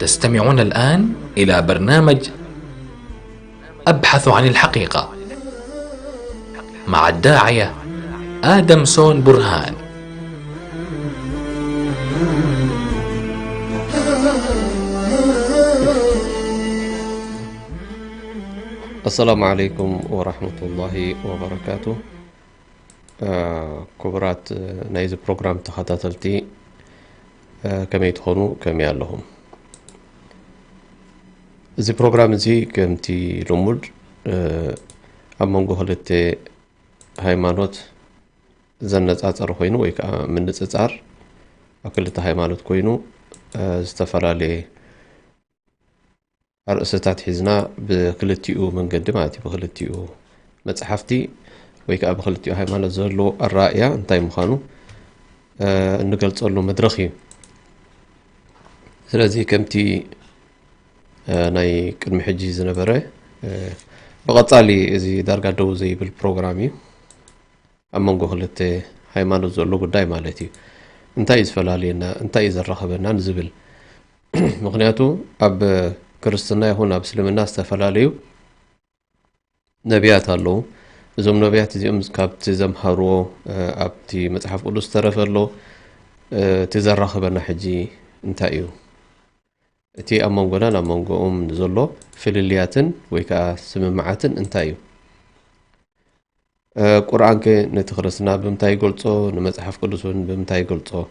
تستمعون الآن إلى برنامج أبحث عن الحقيقة مع الداعية آدمسون برهان. السلام عليكم ورحمة الله وبركاته. كبرات نايز بروجرام تخطاتلتي كما يتخونوا كما لهم زي بروجرام زي كمتي لمود أمانجو هلتي هايمانوت زنت أثر خوينو ويك من نتأثر أكلت هايمانوت كوينو استفر عليه أرأستات حزنا بخلتيو من قدماتي بخلتيو متحفتي ويكا بخلتيو هايمانوت زرلو الرائية انتاي مخانو نقلت له مدرخي سلازي كمتي ناي كدمي حجي زنبره بقطالي ازي دارقا دو زي بالبروغرامي أمانجو خلتي هايمانوت زرلو قداي مالتي انتاي زفلالينا انتاي زرخبنا نزبل مغنياتو أب كريستنا يهون أب سلمنا استفلاليو نبيات الله زم نبيات زي كابت زمهرو أبتي متحف قدس ترفلو تزرخبنا حجي انتايو تي أمانجونا أمانجو نزلو فللياتن ويكا سممعاتن انتايو قرآن كي نتخرسنا بمتاي قلتو نمتحف قدسون بمتاي قلتو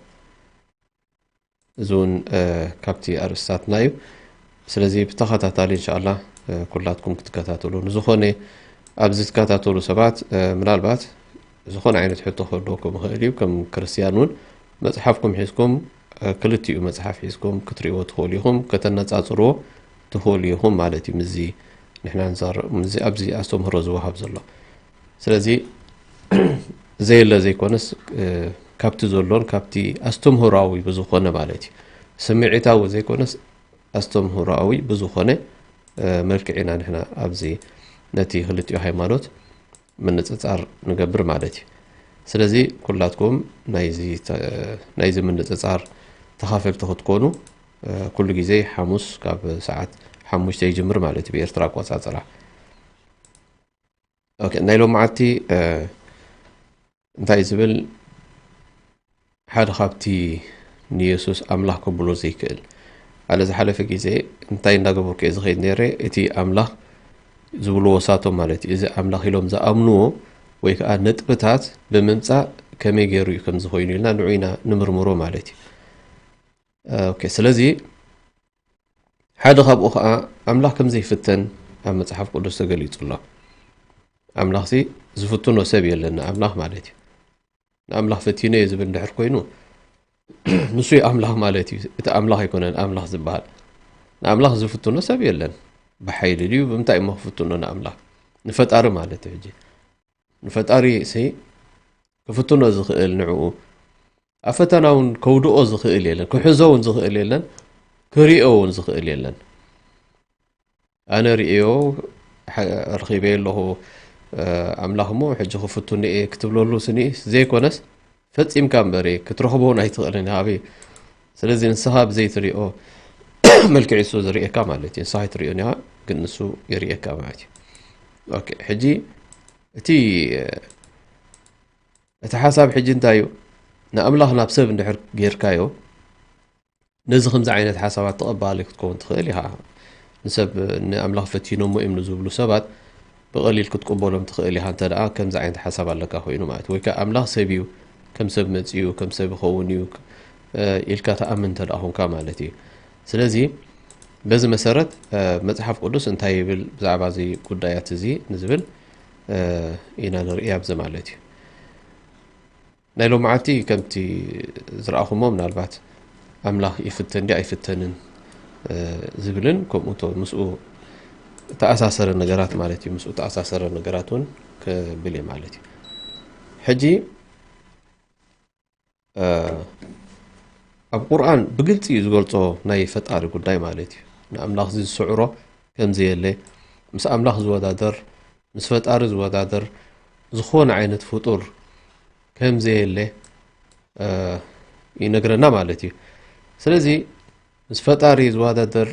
زون كابتي أرستاتنايو سلازي بتخطاتالي إن شاء الله كلاتكم كتكاتاتولو نزخوني أبزت كاتاتولو سبات منالبات زخون عينة حطو خلوكم خيريو كم كريستيانون متحفكم حيسكم كلتيو متحف حيسكم كتريو تخوليهم كتنتصاصرو تخوليهم مالتي مزي نحنا نزار مزي أبزي أستمهرو زوهاب زلو سلازي زي اللي زي كونس كابتي زولون كابتي أستمهراوي بزخونة مالتي سمعتاو زي كونس أستمهراوي بزخونة مركعنا نحنا أبزي نتي خلتيو هايمانوت من نتصار نقبر مالتي سلازي كلاتكم نايزي من نتصار تخافف تخطكونو كل جزي حموس كاب ساعات حموش تيجمر مالتي بإرتراك وصاصرة اوكي نايلو معتي انتاي زبل حد خابتي نيسوس أملاح كبلو زيكل على زحلف جزي انتاي نقبر كيز خيد نيري اتي أملاح زبلو وساتو مالتي إذا أملاح لهم زا أمنو ويكا نتبتات بممصا كمي غيرو يكم زخوينو لنا نوعينا نمرمرو مالتي اوكي سلازي حد خابو خا أملاح كم زي فتن أما مصحف قدس تغليص الله أملاح سي زفتونو سب يلنا أملاح مالتي أملاح فتينه يزبل دحر كوينو نسوي أملاح مالتي إتا أملاح يكون أملاح زبال أملاح زفتونو سب يلن بحيل ليو بمتاي مفتونو أملاح نفتار مالتي يجي نفتاري سي كفتونو زخيل نعو أفتناون كودو زخيل يلن كحزون زخيل يلن كريئون زخيل يلن أنا رئيو رخيبين له أملاح مو حج خفتوني إيه كتب له سني زي كونس فتيم كامبري كترخبون أي تغلين هابي سلزين الصحاب زي تريئو ملك عيسو زريئة كامالتي صحي تريئونها قنسو يريئة كامالتي أوكي حجي تي اتحاسب حجي انتايو نأملاح نابسب ندحر غيركايو نزخم زعينة حسابات تقبالك تكون تخيليها نسب نأملاح فتينو مؤمن زبلو سبات بقليل كتقبلهم تخيليها انت دعا كم زعينة حساب لك خوينو مات ويكا أملاح سيبيو كم سب متسيو كم سب خونيو إلكا تأمن تدعهم كامالتي سلازي بز مسارت متحف قدس انتاي بزعبا زي قدايات زي نزبل إنا نرئيها بزمالتي نايلو معاتي كمتي زرعهم من البعض أملاح يفتن دي يفتنن زبلن كم أتو مسؤول تأساسر النجارات مالتي مسؤول تأساسر النجاراتون كبلي مالتي حجي القرآن بقلتي يزقلتو ناي فتار قداي مالتي أملاح زي السعرة كم زي اللي مس أملاح زودادر مس فتار زودادر زخون عينة فطور كم زي اللي ينقرنا مالتي سلازي ምስ ፈጣሪ ዝወዳደር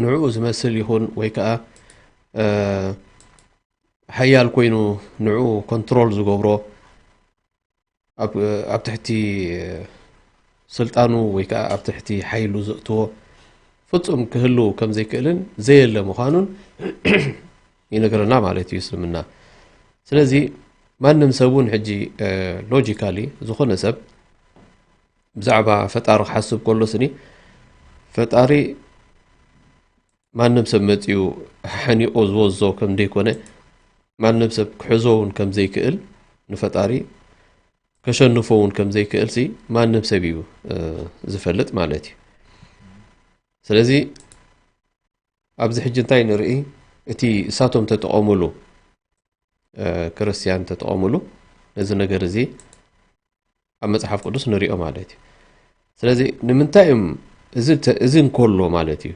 ንዕኡ ዝመስል ይኹን ወይ ከዓ ሓያል ኮይኑ ንዕኡ ኮንትሮል ዝገብሮ ኣብ ትሕቲ ስልጣኑ ወይ ከዓ ኣብ ትሕቲ ሓይሉ ዘእትዎ ፍጹም ክህሉ ከም ዘይክእልን ዘየለ ምዃኑን ይነግረና ማለት እዩ እስልምና። ስለዚ ማንም ሰብ እውን ሕጂ ሎጂካሊ ዝኾነ ሰብ ብዛዕባ ፈጣሪ ክሓስብ ከሎ ስኒ ፈጣሪ ማንም ሰብ መፂኡ ሓኒቆ ዝወዞ ከም ዘይኮነ ማንም ሰብ ክሕዞ እውን ከም ዘይክእል ንፈጣሪ ከሸንፎ እውን ከም ዘይክእል ሲ ማንም ሰብ እዩ ዝፈልጥ ማለት እዩ። ስለዚ ኣብዚ ሕጂ እንታይ ንርኢ እቲ እሳቶም ተጠቐሙሉ ክርስቲያን ተጠቐሙሉ ነዚ ነገር እዚ ኣብ መጽሓፍ ቅዱስ ንሪኦ ማለት እዩ። ስለዚ ንምንታይ እዚ እንከሎ ማለት እዩ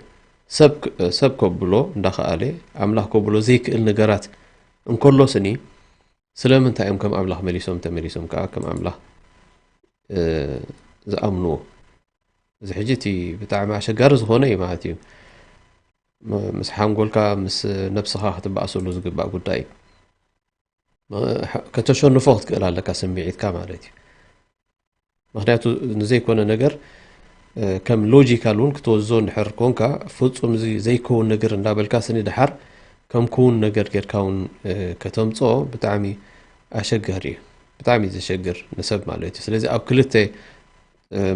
ሰብ ከብሎ እንዳኸኣለ ኣምላኽ ከብሎ ዘይክእል ነገራት እንከሎ ስኒ ስለምንታይ እዮም ከም ኣምላኽ ተመሊሶም ከዓ ከም ኣምላኽ ዝኣምንዎ? እዚ ሕጂ እቲ ብጣዕሚ ኣሸጋሪ ዝኾነ እዩ ማለት እዩ። ምስ ሓንጎልካ ምስ ነብስኻ ክትበኣሰሉ ዝግባእ ጉዳይ ከተሸንፎ ክትክእል ኣለካ ስምዒትካ ማለት እዩ። ምክንያቱ ንዘይኮነ ነገር ከም ሎጂካል እውን ክትወዞ እንድሕር ኮንካ ፍጹም ዘይከውን ነገር እንዳበልካ ስኒ ድሓር ከም ክውን ነገር ጌርካ እውን ከተምፆ ብጣዕሚ ኣሸጋሪ እዩ። ብጣዕሚ ዘሸግር ንሰብ ማለት እዩ። ስለዚ ኣብ ክልተ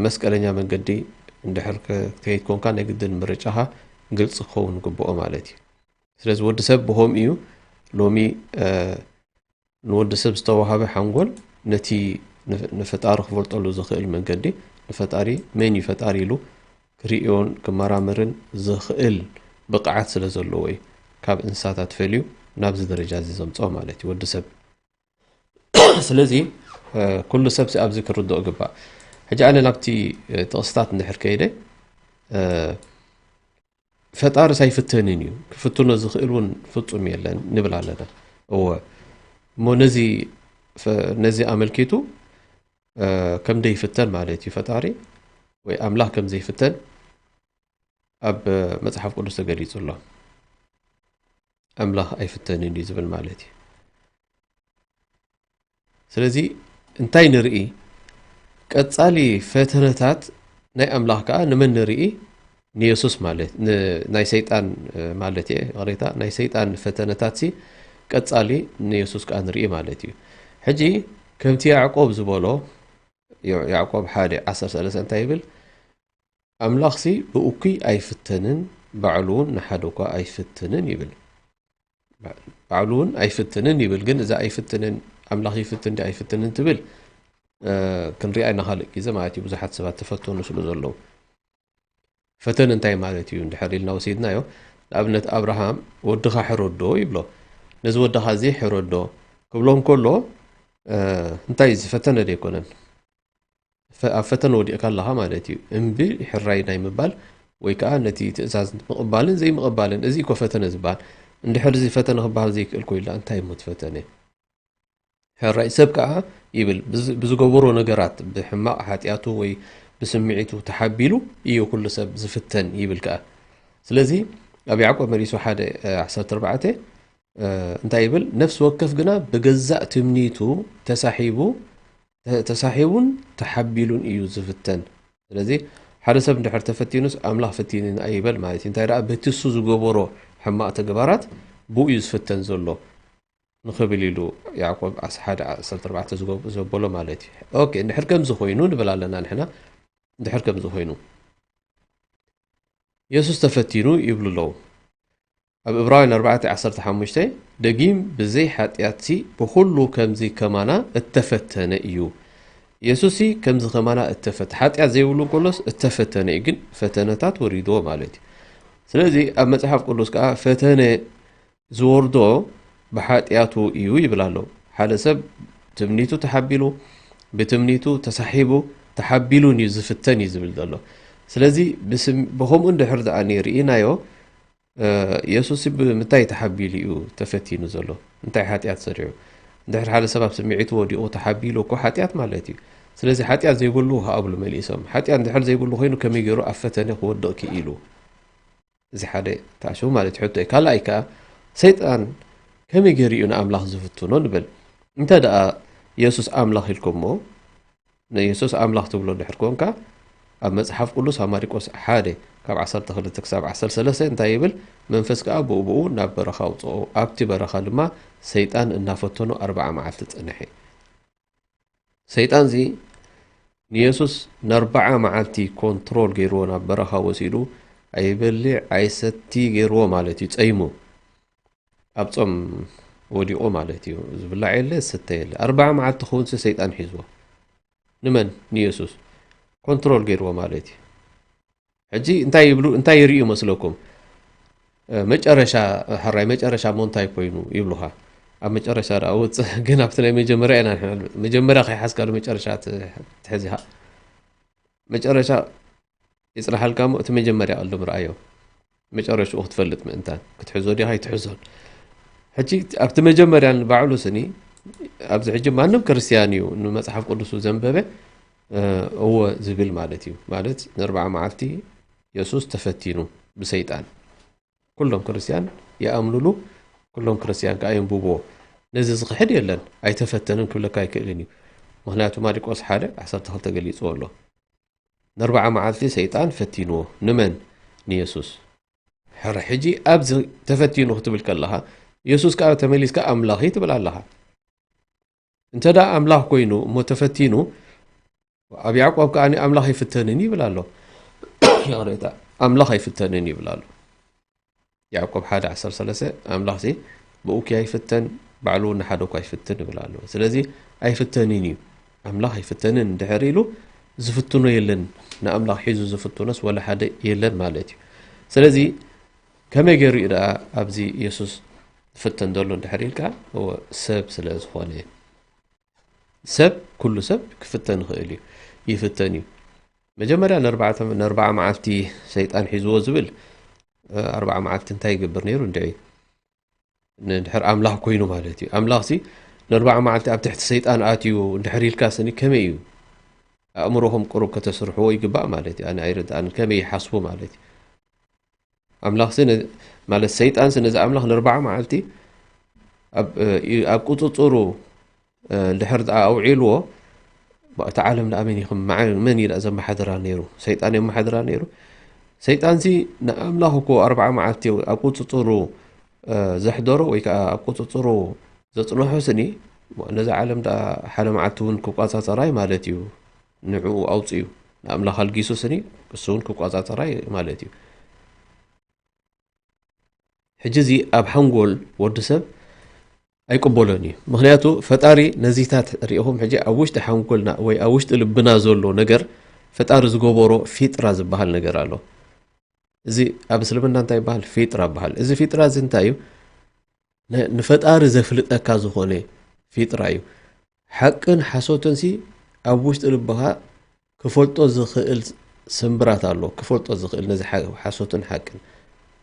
መስቀለኛ መንገዲ እንድሕር ክትከይድ ኮንካ ናይ ግድን ምርጫኻ ግልፂ ክኸውን ግብኦ ማለት እዩ። ስለዚ ወዲ ሰብ ብሆም እዩ ሎሚ ንወዲ ሰብ ዝተዋሃበ ሓንጎል ነቲ ንፈጣሪ ክፈልጠሉ ዝኽእል መንገዲ ንፈጣሪ መን እዩ ፈጣሪ ኢሉ ክሪኦን ክመራመርን ዝኽእል ብቕዓት ስለ ዘለዎ እዩ ካብ እንስሳታት ፈልዩ ናብዚ ደረጃ እዚ ዘምፅኦ ማለት እዩ ወዲ ሰብ። ስለዚ ኩሉ ሰብ ኣብዚ ክርድኦ ግባእ። ሕጂ ኣነ ናብቲ ጥቕስታት እንድሕር ከይደ ፈጣሪ ሳይፍተንን እዩ ክፍትኖ ዝኽእል እውን ፍጹም የለን ንብል ኣለና። እወ እሞ ነዚ ኣመልኪቱ ከም ዘይፍተን ማለት እዩ ፈጣሪ ወይ ኣምላኽ ከም ዘይፍተን ኣብ መጽሓፍ ቅዱስ ተገሊጹ ኣሎ። ኣምላኽ ኣይፍተንን እዩ ዝብል ማለት እዩ። ስለዚ እንታይ ንርኢ ቀጻሊ ፈተነታት ናይ ኣምላኽ ከዓ ንመን ንርኢ? ንየሱስ ማለት ናይ ሰይጣን ማለት እየ ቅሬታ ናይ ሰይጣን ፈተነታት ሲ ቀጻሊ ንየሱስ ከዓ ንርኢ ማለት እዩ። ሕጂ ከምቲ ያዕቆብ ዝበሎ ያዕቆብ 1:13 እንታይ ይብል? ኣምላኽ ሲ ብኡኩይ ኣይፍተንን ባዕሉ እውን ንሓደ እኳ ኣይፍትንን ይብል። ባዕሉ እውን ኣይፍትንን ይብል። ግን እዛ ኣይፍትንን ኣምላኽ ይፍትን ዲ ኣይፍትንን ትብል ክንሪኣ ኢና ካልእ ግዜ ማለት እዩ። ብዙሓት ሰባት ተፈተኑ ስሉ ዘለዉ ፈተነ እንታይ ማለት እዩ እንድሕር ኢልና ወሲድናዮ ንኣብነት ኣብርሃም ወድኻ ሕረዶ ይብሎ። ነዚ ወድኻ እዚ ሕረዶ ክብሎም ከሎ እንታይ ዝፈተነ ዶ ኣይኮነን ኣብ ፈተነ ወዲእካ ኣለኻ ማለት እዩ። እምቢ ሕራይ ናይ ምባል ወይ ከዓ ነቲ ትእዛዝ ምቕባልን ዘይምቕባልን እዚ እኮ ፈተነ ዝበሃል። እንድሕር እዚ ፈተነ ክበሃል ዘይክእል ኮይላ እንታይ ሞ ትፈተነ? ሕራይ ሰብ ከዓ ይብል ብዝገበሮ ነገራት ብሕማቕ ሓጢኣቱ ወይ ብስምዒቱ ተሓቢሉ እዩ ኩሉ ሰብ ዝፍተን ይብል ከዓ። ስለዚ ኣብ ያዕቆብ መሪሱ 1:14 እንታይ ይብል? ነፍሲ ወከፍ ግና ብገዛእ ትምኒቱ ተሳሒቡን ተሓቢሉን እዩ ዝፍተን። ስለዚ ሓደ ሰብ እንድሕር ተፈቲኑስ ኣምላኽ ፈቲኑን ኣይበል ማለት እዩ። እንታይ ደኣ በቲ እሱ ዝገበሮ ሕማቕ ተግባራት ብኡ እዩ ዝፍተን ዘሎ ንኽብል ኢሉ ያዕቆብ 1:14 ዘበሎ ማለት እዩ። ኦኬ እንድሕር ከምዚ ኮይኑ ንብል ኣለና ንሕና እንድሕር ከምዚ ኮይኑ ኢየሱስ ተፈቲኑ ይብሉ ኣለዉ ኣብ ዕብራውያን 4:15 ደጊም ብዘይ ሓጢኣት ብኩሉ ከምዚ ከማና እተፈተነ እዩ። ኢየሱስ ከምዚ ከማና እተፈተነ ሓጢኣት ዘይብሉ እንከሎስ እተፈተነ እዩ፣ ግን ፈተነታት ወሪድዎ ማለት እዩ። ስለዚ ኣብ መጽሓፍ ቅዱስ ከዓ ፈተነ ዝወርዶ ብሓጢኣቱ እዩ ይብል ኣሎ። ሓደ ሰብ ትምኒቱ ተሓቢሉ ብትምኒቱ ተሳሒቡ ተሓቢሉን እዩ ዝፍተን እዩ ዝብል ዘሎ። ስለዚ ብከምኡ እንድሕር ደኣኒ ርኢናዮ ኢየሱስ ብምንታይ ተሓቢሉ እዩ ተፈቲኑ ዘሎ? እንታይ ሓጢኣት ሰሪዑ? እንድሕር ሓደ ሰብ ኣብ ስምዒቱ ወዲቑ ተሓቢሉ እኮ ሓጢኣት ማለት እዩ። ስለዚ ሓጢያት ዘይብሉ ሃብሉ መሊሶም ሓጢያት እንድሕር ዘይብሉ ኮይኑ ከመይ ገይሩ ኣብ ፈተነ ክወድቕ ክኢሉ እዚ ሓደ ተኣሽቡ ማለት ሕቶ ካልኣይ ከዓ ሰይጣን ከመይ ገይሩ እዩ ንኣምላኽ ዝፍትኖ ንብል እንተ ደኣ ኢየሱስ ኣምላኽ ኢልኩምሞ ንኢየሱስ ኣምላኽ ትብሎ እንድሕር ኮንካ ኣብ መጽሓፍ ቅዱስ ኣብ ማርቆስ 1 ካብ 12 ክሳብ 13 እንታይ ይብል መንፈስ ከዓ ብኡብኡ ናብ በረኻ ኣውፅኦ ኣብቲ በረኻ ድማ ሰይጣን እናፈተኖ 40 መዓልቲ ፀንሐ ሰይጣን ዚ ንኢየሱስ ን40 መዓልቲ ኮንትሮል ገይርዎ ናብ በረኻ ወሲዱ ኣይበልዕ ኣይሰቲ ገይርዎ ማለት እዩ ፀይሙ ኣብ ጾም ወዲቆ ማለት እዩ ዝብላዕ የለ ዝስተ የለ 40 መዓልቲ ክውን ሰይጣን ሒዝዎ ንመን ንኢየሱስ ኮንትሮል ገይርዎ ማለት እዩ ሕጂ እንታይ ይብሉ እንታይ ይርእዩ መስለኩም መጨረሻ ሕራይ መጨረሻ ሞንታይ ኮይኑ ይብሉኻ ኣብ መጨረሻ ዳ ውፅእ ግን ኣብቲ ናይ መጀመርያ ኢና መጀመርያ ከይሓስካሉ መጨረሻ ትሕዚኻ መጨረሻ ይፅላሓልካ ሞ እቲ መጀመርያ ቅልም ረኣዮ መጨረሻኡ ክትፈልጥ ምእንታን ክትሕዞ ዲኻ ይትሕዞን ሕጂ ኣብቲ መጀመርያ ባዕሉ ስኒ ኣብዚ ሕጂ ማንም ክርስቲያን እዩ ንመጽሓፍ ቅዱስ ዘንበበ እወ ዝብል ማለት እዩ ማለት ን40 መዓልቲ ኢየሱስ ተፈቲኑ ብሰይጣን ኩሎም ክርስቲያን ይኣምኑሉ ኩሎም ክርስቲያን ከዓ የንብብዎ ነዚ ዝኽሕድ የለን ኣይተፈተንን ክብለካ ኣይክእልን እዩ ምክንያቱ ማርቆስ 1:12 ገሊፅዎ ኣሎ ን40 መዓልቲ ሰይጣን ፈቲንዎ ንመን ንኢየሱስ ሕረ ሕጂ ኣብዚ ተፈቲኑ ክትብል ከለኻ ኢየሱስ ከዓ ተመሊስካ ኣምላኺ ትብል ኣለኻ እንተ ዳ ኣምላኽ ኮይኑ እሞ ተፈቲኑ ኣብ ያዕቆብ ከዓ ኣምላኽ ይፍተንን ይብል ኣሎ ያሬታ ኣምላኽ ይፍተንን ይብል ኣሎ ያዕቆብ 1:13 ኣምላኽ ሲ ብኡኪ ኣይፍተን ባዕሉ ንሓደ እኳ ይፍትን ይብል ኣሎ ስለዚ ኣይፍተንን እዩ ኣምላኽ ኣይፍተንን ድሕር ኢሉ ዝፍትኖ የለን ንኣምላኽ ሒዙ ዝፍትኖስ ወላ ሓደ የለን ማለት እዩ ስለዚ ከመይ ገይሩ እዩ ደኣ ኣብዚ ኢየሱስ ፍተን ዘሎ ድሕር ኢልካ ሰብ ስለ ዝኾነ ሰብ ኩሉ ሰብ ክፍተን ይኽእል እዩ ይፍተን እዩ መጀመርያ ን40 መዓልቲ ሰይጣን ሒዝዎ ዝብል 40 መዓልቲ እንታይ ይገብር ነይሩ እንድዒ ንድሕር ኣምላኽ ኮይኑ ማለት እዩ ኣምላኽ ሲ ን40 መዓልቲ ኣብ ትሕቲ ሰይጣን ኣትዩ እንድሕር ኢልካ ስኒ ከመይ እዩ ኣእምሮኹም ቁሩብ ከተስርሕዎ ይግባእ ማለት እዩ ኣነ ኣይርድኣን ከመይ ይሓስቡ ማለት እዩ ኣምላኽ ሲ ማለት ሰይጣን ሲ ነዚ ኣምላኽ ን40 መዓልቲ ኣብ ቁፅፅሩ ድሕር ኣውዒልዎ እቲ ዓለም ንኣመን ይኹም መን ኢላ ዘመሓድራ ነይሩ ሰይጣን የመሓድራ ነይሩ ሰይጣን ሲ ንኣምላኽ እኮ 40 መዓልቲ ኣብ ቁፅፅሩ ዘሕደሮ ወይ ከዓ ኣብ ቁፅፅሩ ዘፅንሖ ስኒ ነዚ ዓለም ሓደ መዓልቲ እውን ክቋፃፀራይ ማለት እዩ ንዕኡ ኣውፅዩ ንኣምላኽ ኣልጊሱ ስኒ እሱ እውን ክቋፃፀራይ ማለት እዩ ሕጂ እዚ ኣብ ሓንጎል ወዲ ሰብ ኣይቅበሎን እዩ ምክንያቱ ፈጣሪ ነዚታት ሪኢኹም ሕጂ ኣብ ውሽጢ ሓንጎልና ወይ ኣብ ውሽጢ ልብና ዘሎ ነገር ፈጣሪ ዝገበሮ ፊጥራ ዝበሃል ነገር ኣሎ እዚ ኣብ እስልምና እንታይ ይበሃል ፊጥራ ይበሃል እዚ ፊጥራ እዚ እንታይ እዩ ንፈጣሪ ዘፍልጠካ ዝኾነ ፊጥራ እዩ ሓቅን ሓሶትን ሲ ኣብ ውሽጢ ልብኻ ክፈልጦ ዝኽእል ስምብራት ኣሎ ክፈልጦ ዝኽእል ነዚ ሓሶትን ሓቅን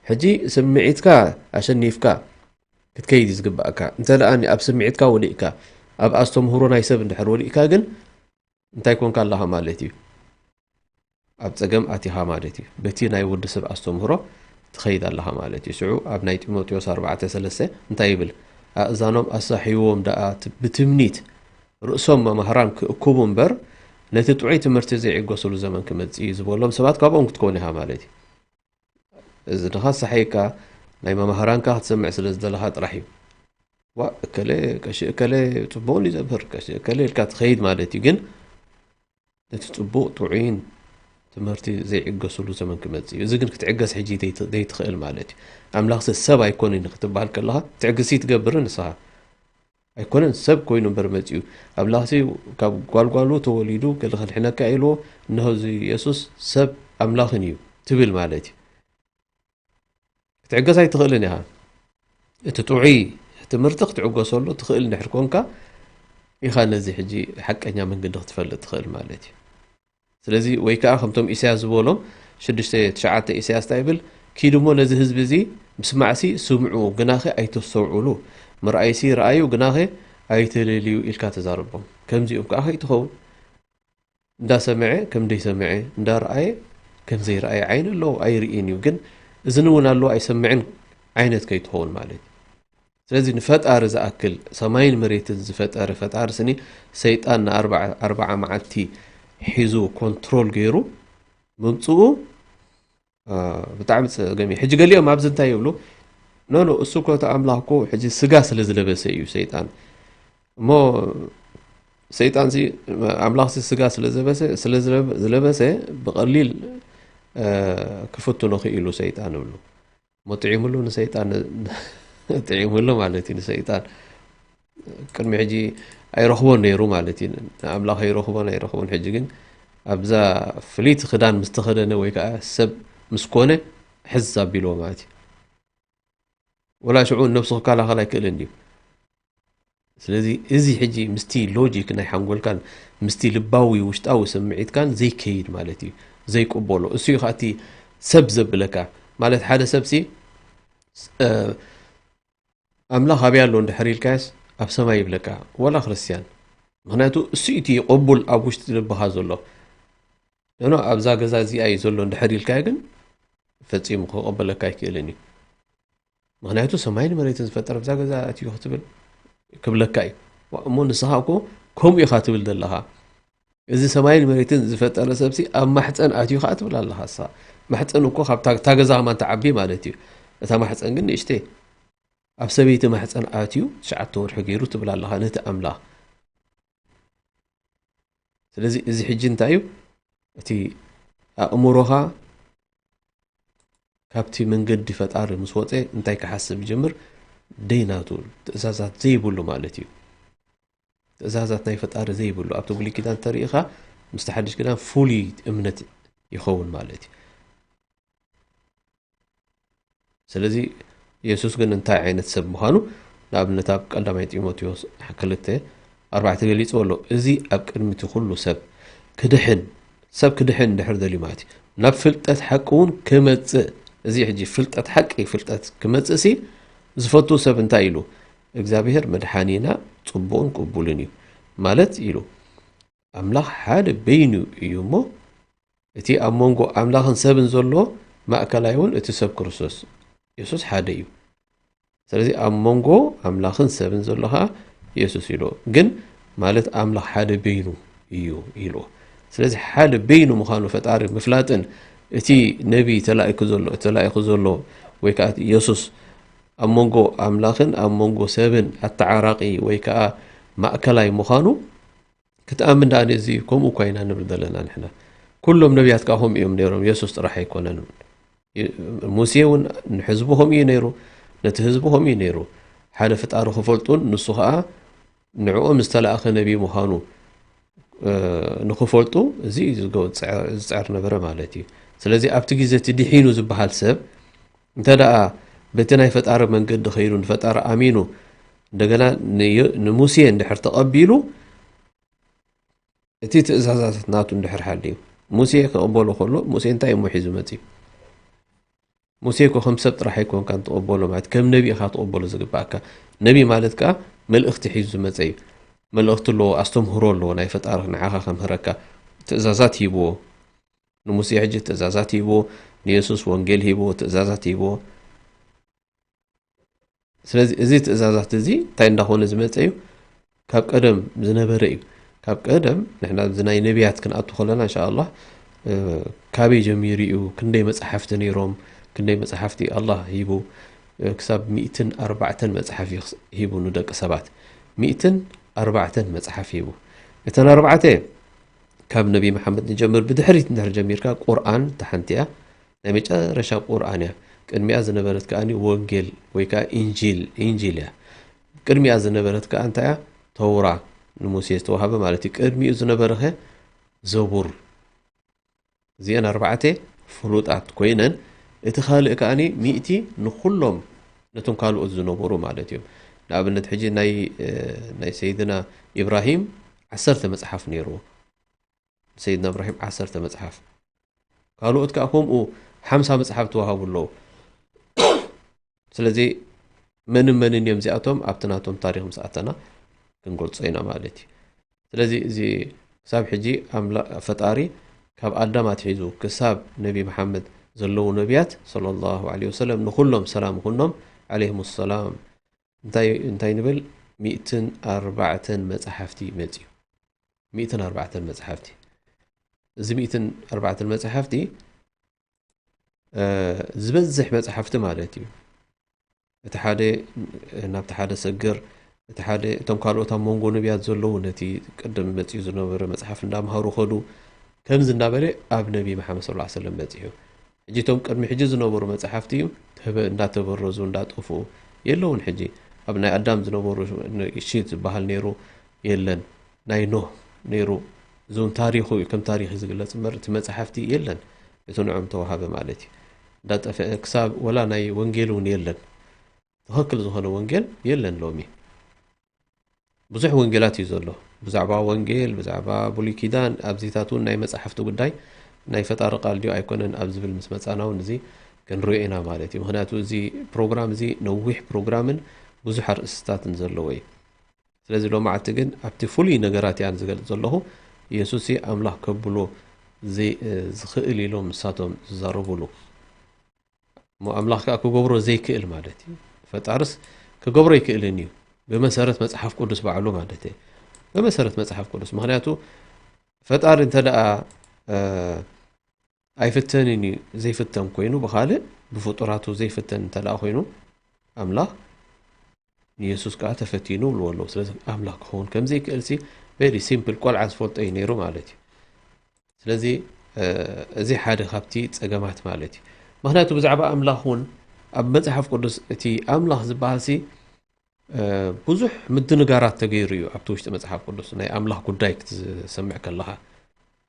ሕጂ ስምዒትካ ኣሸኒፍካ ክትከይድ ዝግባእካ እንተ ደኣኒ ኣብ ስምዒትካ ወዲእካ ኣብ ኣስተምህሮ ናይ ሰብ እንድሕር ወዲእካ ግን እንታይ ኮንካ ኣለኻ ማለት እዩ ኣብ ፀገም ኣቲኻ ማለት እዩ በቲ ናይ ወዲ ሰብ ኣስተምህሮ ትኸይድ ኣለኻ ማለት እዩ ስዑ ኣብ ናይ ጢሞቴዎስ 4:3 እንታይ ይብል ኣእዛኖም ኣሳሒዎም ደኣ ብትምኒት ርእሶም መምህራን ክእክቡ እምበር ነቲ ጥዑይ ትምህርቲ ዘይዕገሰሉ ዘመን ክመፅእ እዩ ዝበሎም ሰባት ካብኦም ክትኮን ኢኻ ማለት እዩ እዚ ድኻ ሳሒካ ናይ መምህራንካ ክትሰምዕ ስለ ዝደለኻ ጥራሕ እዩ ዋ እከለ ቀሺ እከለ ፅቡቕ ይዘብር ቀሺ እከለ ኢልካ ትኸይድ ማለት እዩ ግን ነቲ ፅቡቕ ጥዑይን ትምህርቲ ዘይዕገሰሉ ዘመን ክመፅእ እዩ እዚ ግን ክትዕገስ ሕጂ ዘይትኽእል ማለት እዩ ኣምላኽ ሰብ ኣይኮነን ክትበሃል ከለኻ ትዕግሲ ትገብርን ንስኻ ኣይኮነን ሰብ ኮይኑ እምበር መፅኡ ኣምላኽ ካብ ጓልጓሉ ተወሊዱ ከልሕነካ ኢልዎ እነሆ እዚ ኢየሱስ ሰብ ኣምላኽን እዩ ትብል ማለት እዩ ክትዕገስ ኣይትኽእልን ኢኻ እቲ ጥዑይ ትምህርቲ ክትዕገሰሉ ትኽእል እንድሕር ኮንካ ኢኻ ነዚ ሕጂ ሓቀኛ መንገዲ ክትፈልጥ ትኽእል ማለት እዩ ስለዚ ወይ ከዓ ከምቶም ኢሳያስ ዝበሎም 6:9 ኢሳያስ እንታይ ይብል ኪድሞ ነዚ ህዝቢ እዚ ምስማዕሲ ስምዑ ግናኸ ኣይተስተውዕሉ ምርኣይሲ ረኣዩ ግናኸ ኣይተለልዩ ኢልካ ተዛርቦም ከምዚኦም ከዓ ከይትኸውን እንዳ ሰምዐ ከም ደይ ሰምዐ እንዳ ረአየ ከም ዘይረአየ ዓይን ኣለዎ ኣይርኢን እዩ ግን እዝን እውን ኣለዎ ኣይሰምዕን ዓይነት ከይትኸውን ማለት እዩ ስለዚ ንፈጣሪ ዝኣክል ሰማይን መሬትን ዝፈጠረ ፈጣሪ ስኒ ሰይጣን ን40 መዓልቲ ሒዙ ኮንትሮል ገይሩ ምምፅኡ ብጣዕሚ ፀገም እዩ ሕጂ ገሊኦም ኣብዚ እንታይ ይብሉ ኖ እሱ እኮ ኣምላኽ እኮ ሕጂ ስጋ ስለ ዝለበሰ እዩ ሰይጣን እሞ ሰይጣን ኣምላኽ ስጋ ስለ ዝለበሰ ብቐሊል ክፍትኖ ክኢሉ ሰይጣን ይብሉ እሞ ጥዒሙሉ ንሰይጣን ጥዒሙሉ ማለት እዩ ንሰይጣን ቅድሚ ሕጂ ኣይረኽቦን ነይሩ ማለት እዩ ኣምላኽ ኣይረኽቦን ሕጂ ግን ኣብዛ ፍሊት ክዳን ምስ ተኸደነ ወይ ከዓ ሰብ ምስ ኮነ ሕዝ ኣቢልዎ ማለት እዩ ወላ ሽዑ ነብሱ ክከላኸል ኣይክእልን እዩ ስለዚ እዚ ሕጂ ምስቲ ሎጂክ ናይ ሓንጎልካን ምስቲ ልባዊ ውሽጣዊ ስምዒትካን ዘይከይድ ማለት እዩ ዘይቅበሎ እሱ እዩ ካእቲ ሰብ ዘብለካ ማለት ሓደ ሰብሲ ኣምላኽ ኣብያ ኣሎ እንድሕር ኢልካስ ኣብ ሰማይ ይብለካ ወላ ክርስቲያን ምክንያቱ እሱ እቲ ይቕቡል ኣብ ውሽጢ ልብኻ ዘሎ ኖ ኣብዛ ገዛ እዚኣ እዩ ዘሎ እንድሕር ኢልካ ግን ፈፂሙ ክቕበለካ ኣይክእልን እዩ ምክንያቱ ሰማይን መሬትን ዝፈጠረ ኣብዛ ገዛ እትዩ ክትብል ክብለካ እዩ እሞ ንስኻ እኮ ከምኡ ኢኻ ትብል ዘለኻ እዚ ሰማይን መሬትን ዝፈጠረ ሰብሲ ኣብ ማሕፀን ኣትዩ ካ ትብል ኣለኻ ንስኻ ማሕፀን እኮ ካብታ ገዛ ኸማ ተዓቢ ማለት እዩ እታ ማሕፀን ግን ንእሽተ ኣብ ሰበይቲ ማሕፀን ኣትዩ 9 ወርሒ ገይሩ ትብል ኣለኻ ነቲ ኣምላኽ ስለዚ እዚ ሕጂ እንታይ እዩ እቲ ኣእምሮኻ ካብቲ መንገዲ ፈጣሪ ምስ ወፀ እንታይ ክሓስብ ይጀምር ደይናቱ ትእዛዛት ዘይብሉ ማለት እዩ ትእዛዛት ናይ ፈጣሪ ዘይብሉ ኣብቲ ብሉይ ኪዳን ተሪኢኻ ምስቲ ሓድሽ ኪዳን ፍሉይ እምነት ይኸውን ማለት እዩ ስለዚ ኢየሱስ ግን እንታይ ዓይነት ሰብ ምዃኑ ንኣብነት ኣብ ቀዳማይ ጢሞቴዎስ 2:4 ገሊፁ ኣሎ እዚ ኣብ ቅድሚቲ ኩሉ ሰብ ክድሕን እንድሕር ደልዩ ማለት እዩ ናብ ፍልጠት ሓቂ እውን ክመፅእ እዚ ሕጂ ፍልጠት ሓቂ ፍልጠት ክመፅእ ሲ ዝፈቱ ሰብ እንታይ ኢሉ እግዚኣብሔር መድሓኒና ጽቡቕን ቅቡልን እዩ ማለት ኢሉ ኣምላኽ ሓደ በይኑ እዩ እሞ እቲ ኣብ መንጎ ኣምላኽን ሰብን ዘሎ ማእከላይ እውን እቲ ሰብ ክርስቶስ ኢየሱስ ሓደ እዩ ስለዚ ኣብ መንጎ ኣምላኽን ሰብን ዘሎ ከዓ ኢየሱስ ኢሉ ግን ማለት ኣምላኽ ሓደ በይኑ እዩ ኢሉ ስለዚ ሓደ በይኑ ምዃኑ ፈጣሪ ምፍላጥን እቲ ነቢ ተላኢኹ ዘሎ ወይ ከዓ ኢየሱስ ኣብ መንጎ ኣምላኽን ኣብ መንጎ ሰብን ኣተዓራቂ ወይ ከዓ ማእከላይ ምዃኑ ክትኣምን ዳኣነ እዚ ከምኡ ኮይና ንብል ዘለና ንሕና ኩሎም ነቢያት ከዓ ከምኡ እዮም ነይሮም ኢየሱስ ጥራሕ ኣይኮነን ሙሴ እውን ንሕዝቡ ከምኡ ነይሩ ነቲ ህዝቡ ከምኡ ነይሩ ሓደ ፈጣሪ ክፈልጡን ንሱ ከዓ ንዕኦም ዝተለኣኸ ነቢ ምዃኑ ንክፈልጡ እዚ ዝፅዕር ነበረ ማለት እዩ ስለዚ ኣብቲ ግዜ እቲ ድሒኑ ዝበሃል ሰብ እንተደኣ በቲ ናይ ፈጣሪ መንገዲ ኸይዱ ንፈጣሪ ኣሚኑ እንደገና ንሙሴ እንድሕር ተቐቢሉ እቲ ትእዛዛት ናቱ እንድሕር ሓልዩ ሙሴ ክቕበሎ ከሎ ሙሴ እንታይ እሞ ሒዙ መፅዩ ሙሴ እኮ ከም ሰብ ጥራሕ ኣይኮንካ ትቕበሎ ማለት ከም ነቢ ኢኻ ትቕበሎ ዝግባእካ ነቢ ማለት ከዓ መልእኽቲ ሒዙ ዝመፀ እዩ መልእኽቲ ኣለዎ ኣስተምህሮ ኣለዎ ናይ ፈጣሪ ንዓኻ ከምህረካ ትእዛዛት ሂብዎ ንሙሴ ሕጂ ትእዛዛት ሂብዎ ንየሱስ ወንጌል ሂብዎ ትእዛዛት ሂብዎ ስለዚ እዚ ትእዛዛት እዚ እንታይ እንዳኾነ ዝመፀ እዩ ካብ ቀደም ዝነበረ እዩ ካብ ቀደም ንሕና ናይ ነቢያት ክንኣቱ ከለና እንሻ ኣላህ ካበይ ጀሚሩ እዩ ክንደይ መፅሓፍቲ ነይሮም ክንደይ መፅሓፍቲ ኣላህ ሂቡ ክሳብ 104 መፅሓፍ ሂቡ ንደቂ ሰባት 104 መፅሓፍ ሂቡ እተን 4 ካብ ነቢ መሓመድ ንጀምር ብድሕሪት እንድሕር ጀሚርካ ቁርኣን ተሓንቲያ ናይ መጨረሻ ቁርኣን እያ ቅድሚያ ዝነበረት ከዓኒ ወንጌል ወይ ከዓ ኢንጂል እያ ቅድሚያ ዝነበረት ከዓ እንታይ እያ ተውራ ንሙሴ ዝተዋሃበ ማለት እዩ ቅድሚኡ ዝነበረኸ ዘቡር እዚአን 4 ፍሉጣት ኮይነን እቲ ካልእ ከዓኒ 100 ንኩሎም ነቶም ካልኦት ዝነበሩ ማለት እዮም ንኣብነት ሕጂ ናይ ሰይድና ኢብራሂም 10 መፅሓፍ ነይርዎ ሰይድና ኢብራሂም 10 መፅሓፍ ካልኦት ከዓ ከምኡ 50 መፅሓፍ ተዋሃቡ ኣለዉ ስለዚ መንን እዮም እዚኣቶም ኣብቲ ናቶም ታሪክ ምስኣተና ክንገልፆ ኢና ማለት እዩ ስለዚ እዚ كساب حجي فطاري كاب آدم أتحيزو كساب نبي محمد زلو نبيات صلى الله عليه وسلم نخلهم سلام كلهم عليهم السلام انتي نبل 104 مصحفتي مزيو 104 مصحفتي زي 104 مصحفتي زبزح مصحفتي مالتي اتحاده نابت حاده سجر اتحاده تم كالوتا مونغو نبيات زلو نتي قدم مزيو زنبر مصحف اندامهرو خدو كمز اندابله اب نبي محمد صلى الله عليه وسلم مزيو حجيتهم قدم حجي زنبرو مصحفتي እንዳተበረዙ እንዳጠፉ የለውን ሕጂ ኣብ ናይ ኣዳም ዝነበሩ ሽት ባህል ነይሩ የለን ናይ ኖህ ነይሩ ዞም ታሪኹ ከም ታሪኽ ዝግለጽ መርቲ መጽሓፍቲ የለን እቶንዖም ተዋሃበ ማለት እዩ እንዳጠፈ ክሳብ ወላ ናይ ወንጌል እውን የለን ተኸክል ዝኾነ ወንጌል የለን ሎሚ ብዙሕ ወንጌላት እዩ ዘሎ ብዛዕባ ወንጌል ብዛዕባ ብሉይ ኪዳን ኣብዚታቱን ናይ መጽሓፍቲ ጉዳይ ናይ ፈጣሪ ቃል ዲዩ ኣይኮነን ኣብ ዝብል ምስ መጻናውን እዚ ክንርኢና ማለት እዩ ምክንያቱ እዚ ፕሮግራም እዚ ነዊሕ ፕሮግራምን ብዙሕ ኣርእስታትን ዘለዎ እዩ ስለዚ ሎማዓቲ ግን ኣብቲ ፍሉይ ነገራት እያን ዝገልጽ ዘለኹ ኢየሱስ ኣምላኽ ከብሎ ዝኽእል ኢሎም ንሳቶም ዝዛረብሉ ሞ ኣምላኽ ከዓ ክገብሮ ዘይክእል ማለት እዩ ፈጣርስ ክገብሮ ይክእልን እዩ ብመሰረት መጽሓፍ ቅዱስ ባዕሉ ማለት እዩ ብመሰረት መጽሓፍ ቅዱስ ምክንያቱ ፈጣሪ እንተደኣ ኣይፍተንን ዘይፍተን ኮይኑ በኻልእ ብፍጡራቱ ዘይፍተን እንተደኣ ኮይኑ ኣምላኽ ኢየሱስ ከዓ ተፈቲኑ ብልወሎ ስለዚ ኣምላኽ ክኸውን ከም ዘይክእልሲ ቬሪ ሲምፕል ቆልዓ ዝፈልጦ እዩ ነይሩ ማለት እዩ ስለዚ እዚ ሓደ ካብቲ ፀገማት ማለት እዩ ምክንያቱ ብዛዕባ ኣምላኽ እውን ኣብ መጽሓፍ ቅዱስ እቲ ኣምላኽ ዝበሃልሲ ብዙሕ ምድንጋራት ተገይሩ እዩ ኣብቲ ውሽጢ መጽሓፍ ቅዱስ ናይ ኣምላኽ ጉዳይ ክትሰምዕ ከለኻ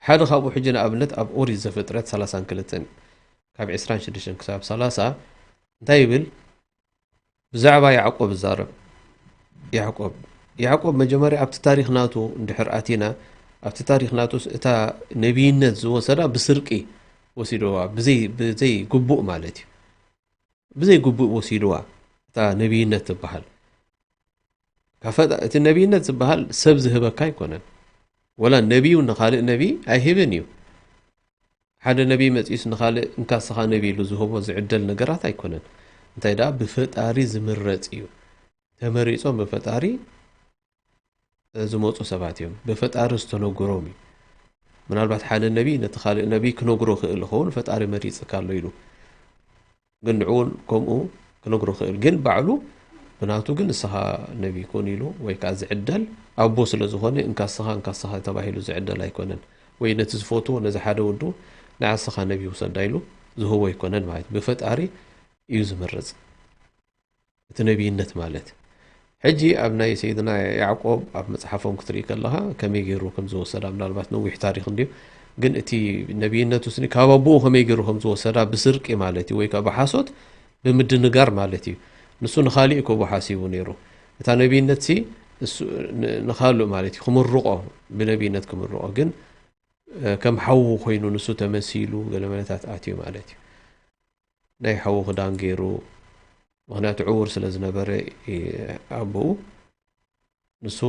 ሓደ ካብኡ ሕጂ ንኣብነት ኣብ ኦሪት ዘፍጥረት 32 ካብ 26 ክሳብ 30 እንታይ ይብል ብዛዕባ ያዕቆብ ዝዛረብ ያዕቆብ መጀመርያ ኣብቲ ታሪክ ናቱ እንድሕር ኣቲና ኣብቲ ታሪክ ናቱስ እታ ነቢይነት ዝወሰዳ ብስርቂ ወሲድዋ ብዘይ ግቡእ ማለት እዩ ብዘይ ግቡእ ወሲድዋ እታ ነቢይነት ትበሃል እቲ ነቢይነት ዝበሃል ሰብ ዝህበካ ኣይኮነን ወላ ነቢዩ ንኻልእ ነቢ ኣይህብን እዩ ሓደ ነቢ መጺስ ንኻልእ እንካስኻ ነቢ ኢሉ ዝህቦ ዝዕደል ነገራት ኣይኮነን እንታይ ደኣ ብፈጣሪ ዝምረጽ እዩ ተመሪጾም ብፈጣሪ ዝመፁ ሰባት እዮም ብፈጣሪ ዝተነገሮም እዩ ምናልባት ሓደ ነቢ ነቲ ካልእ ነቢ ክነግሮ ክእል ይኸውን ፈጣሪ መሪጽካ ኣሎ ኢሉ ግን ንዕውን ከምኡ ክነግሮ ክእል ግን ባዕሉ ብናቱ ግን ንስኻ ነቢ ኮን ኢሉ ወይ ከዓ ዝዕደል ኣቦ ስለ ዝኾነ እንካስኻ ተባሂሉ ዝዕደል ኣይኮነን ወይ ነቲ ዝፈትዎ ነዚ ሓደ ወዱ ንዓስኻ ነቢ ውሰዳ ኢሉ ዝህቦ ኣይኮነን ማለት ብፈጣሪ እዩ ዝመረጽ እቲ ነቢይነት ማለት ሕጂ ኣብ ናይ ሰይድና ያዕቆብ ኣብ መጽሓፎም ክትርኢ ከለኻ ከመይ ገይሩ ከም ዝወሰዳ ምናልባት ነዊሕ ታሪክ እንድዩ ግን እቲ ነቢይነቱ ስኒ ካብ ኣቦኡ ከመይ ገይሩ ከም ዝወሰዳ ብስርቂ ማለት እዩ ወይ ከዓ ብሓሶት ብምድንጋር ማለት እዩ ንሱ ንኻሊእ ከቦ ሓሲቡ ነይሩ እታ ነቢይነት ሲ ንኻልእ ማለት እዩ ክምርቆ ብነቢይነት ክምርቆ ግን ከም ሓዉ ኮይኑ ንሱ ተመሲሉ ገለመለታት ኣትዩ ማለት እዩ ናይ ሓዉ ክዳን ገይሩ ምክንያቱ ዕውር ስለ ዝነበረ ኣቦኡ ንሱ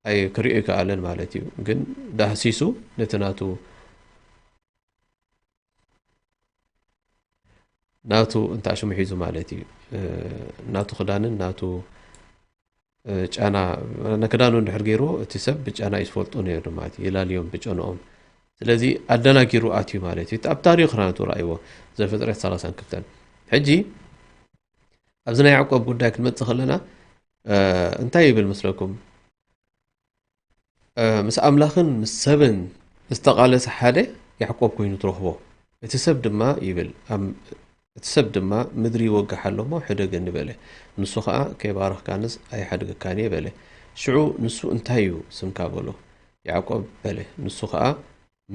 ኣይ ክሪኦ ይከኣለን ማለት እዩ ግን ዳህሲሱ ነቲ ናቱ እንታሽሙ ሒዙ ማለት እዩ ናቱ ክዳንን ናቱ ጫና ነክዳኑ እንድሕር ገይሩ እቲ ሰብ ብጫና ይስፈልጡ ነይሩ ማለት እዩ ይላልዮም ብጨንኦም ስለዚ ኣደናጊሩ ኣትዩ ማለት እዩ ኣብ ታሪክ ናቱ ረኣይዎ ዘፍጥረት 32 ሕጂ ኣብዚ ናይ ያዕቆብ ጉዳይ ክንመጽእ ከለና እንታይ ይብል መስለኩም ምስ ኣምላኽን ምስ ሰብን ዝተቃለሰ ሓደ ያዕቆብ ኮይኑ ትረኽቦ እቲ ሰብ ድማ ይብል እቲ ሰብ ድማ ምድሪ ይወግሕ ኣሎሞ ሕደግ እንበለ ንሱ ከዓ ከይባረኽካንስ ኣይሓድገካን በለ ሽዑ ንሱ እንታይ እዩ ስምካ በሎ ያዕቆብ በለ ንሱ ከዓ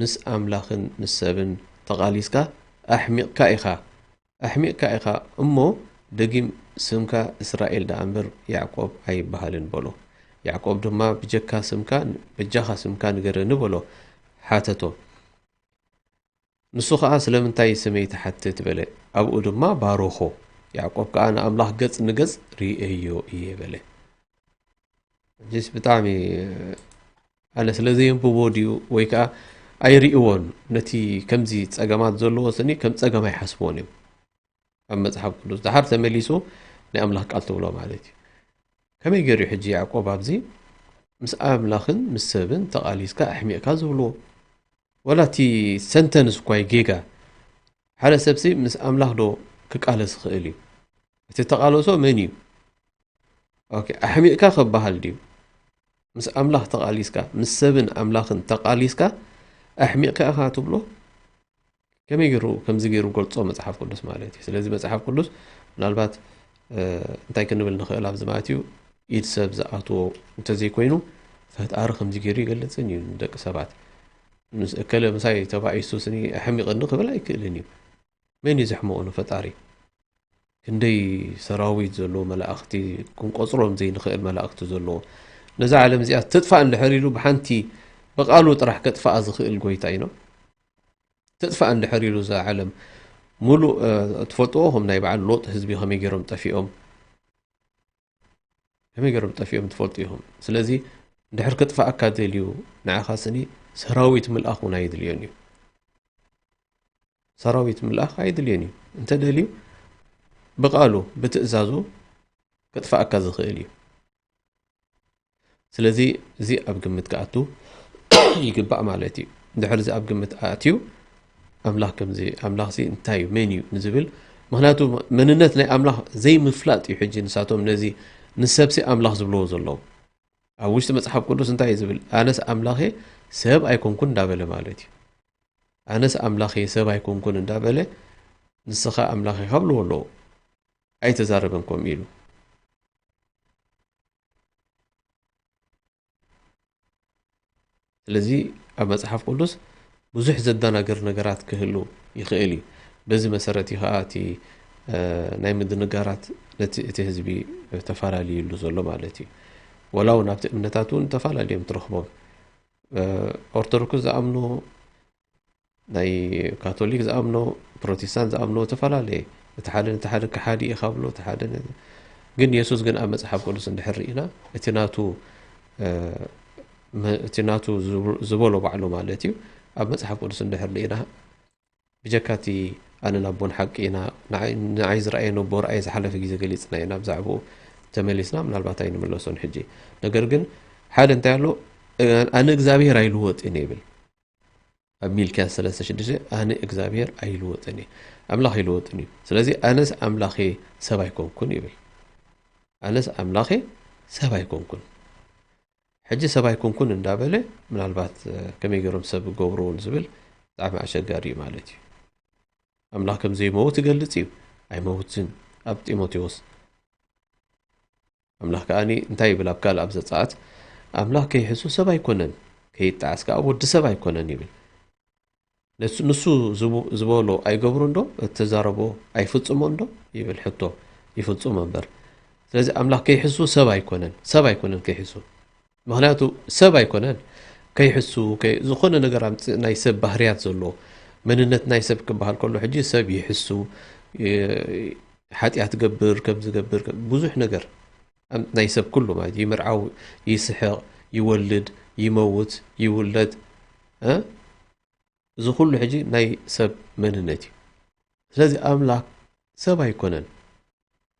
ምስ ኣምላኽን ምስ ሰብን ተቃሊስካ ኣሕሚቕካ ኢኻ እሞ ደጊም ስምካ እስራኤል ዳ እምበር ያዕቆብ ኣይበሃልን በሎ ያዕቆብ ድማ ብጃኻ ስምካ ንገረኒ በሎ ሓተቶ ንሱ ከዓ ስለምንታይ ስመይ ተሓትት በለ ኣብኡ ድማ ባሮኾ ያዕቆብ ከዓ ንኣምላኽ ገጽ ንገጽ ርእዮ እየ በለ ጅስ ብጣዕሚ أنا سلازي بوديو ويكا أيريون نتي كمزي تساقمات زلو وسني كم تساقما يحسبوني أما صحاب قدوس دحر تمليسو لأملاك قالتو بلو مالتي كما يقري حجي يعقوب أبزي مس أملاخن مس سبن تقاليسكا أحميكا زبلو ولا تي سنتنس كواي جيجا حالا سبسي مس أملاخ دو كقالس خيلي تتقالوسو منيو اوكي أحميكا خبهال ديو مس أملاخ تقاليسكا مس سبن أملاخن تقاليسكا أحميكا أخا تبلو كما يقرو كم زيقرو قلتو مصحف قدس مالتي سلازي مصحف قدس نالبات انتاي كنبل نخيل أبزماتيو إيد سب زقاتو انتزي كوينو فهتقار خم زيقري قلتسني دك سبات كلام مساي تبع يسوسني أحمي قد نخبل أي كلني مين يزحمو أنو فتاري كندي سراويت زلو ملاأختي كون قصرهم زي نخيل ملاأختو زلو نزع على مزيات تدفع لحريلو بحانتي بقالو طرح كتفع زخيل قويتاينو تدفع لحريلو زا عالم مولو تفوتوهم نايب على لوط حزبي هم يجرم طفيهم هم يجرم طفيهم تفوتيهم سلازي دحر كتفع أكاديليو نع خاصني سراويت ملأخ ونايد اليونيو سراويت ملأخ عيد اليونيو انت دليو بقالو بتأزازو كتفع أكاديليو سلازي زي أبقمت كأتو يقبع مالتي دحر زي أبقمت آتيو أملاح كم زي أملاح زي انتايو منيو نزبل مهناتو مننت ناي أملاح زي مفلات يحجي نساتهم نزي نسبسي أملاح زبلو زلو أوش تمسحب قدوس انتاي زبل أنس أملاحي سب أيكون كن دابله مالتي أنس أملاحي سب أيكون كن دابله نسخة أملاحي قبلو ولو أي تزاربنكم إلو لذي أمسحب قدوس بزح زدناقر نقرات كهلو يخيلي بزي مسارتي خااتي ناي مد نقرات نتي حزبي تفالالي يلو زلو مالتي ولو نابت امنتاتون تفالالي مترخبون أرثوذكس زأمنو ناي كاثوليك زأمنو بروتستانت زأمنو تفالالي تحادن كحادي يخابلو تحادن جن يسوس جن أمس حب قدوس اندحرينا اتناتو زبولو بعلو مالتي أب مصحف قدس اندحر لينا بجكاتي أنا نبون حقينا نعايز رأينا بور أي زحلف جيزة قليسنا ينا بزعبو تمليسنا من الباتين من اللوسون حجي نقرقن حال انتعلو أنا إكزابير أيلووت إنيبل أبميل كان سلاسة شدجة أنا إكزابير أيلووت إني أملاخي لووت إني سلازي أنس أملاخي سبايكون كون يبل أنس أملاخي سبايكون كون حجي سباي كون اندابله من البات كم يقرم سب قبرون زبل تعب مع شجاري مالتي أملاكم زي موت قلتي أي موتين أب تيموتيوس أملاك أني انتهي بالأبكال أبزت ساعات أملاك يحسو سباي كونن كي تعسك أو د سباي كونن يبل نسو زبولو أي قبرون دو التزاربو أي فتصمون دو يبل حطو يفتصو منبر لازم أملاك يحسو سباي كونن كيحسو مهناتو سب أيكونن كي يحسو كي زخون نجار ناي سب بحريات زلو مننت ناي سب كبهال كله حجي سب يحسو حتى يتجبر كم زجبر بزح نجار ناي سب كله ما يمرعو يسحق يولد يموت يولد ها زخون حجي ناي سب مننتي لازم أملاك سب أيكونن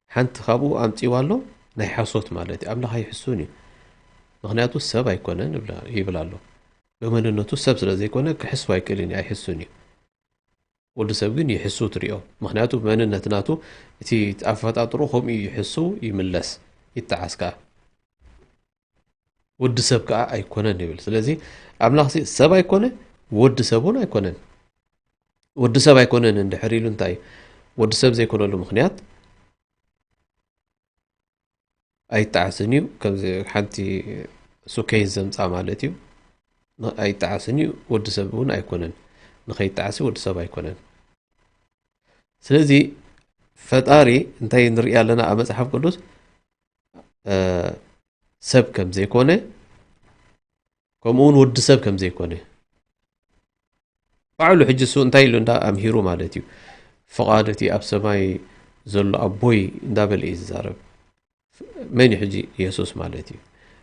حنت خابو أمتي والله ناي حصوت مالتي أملاك يحسوني مغنياتو السب أيكونن يبلالو بمننتو السب سلازي يكونن كحسو أيكليني أيحسوني ولد سب جن يحسو تريو مغنياتو بمننتناتو تي تأفت أطروخهم يحسو يملس يتعسكا ود سب كا أيكونن يبل سلازي أملاخ سب أيكونن ود سبون أيكونن ود سب أيكونن عند حريلو انتاي ود سب زي يكونن له مغنيات أي تعسنيو كم زي حنتي سكين زمصا مالتيو أي تعسنيو ود سبون أيكونن نخي تعسي ود سب أيكونن سلازي فتاري انتي نريا لنا أمس حف قدوس سب كم زي كونه كمون ود سب كم زي كونه فعلو حجسو انتي لندا أمهيرو مالتيو فقادتي أب سماي زل أبوي دابل إيز زارب من يحجي يسوس مالتي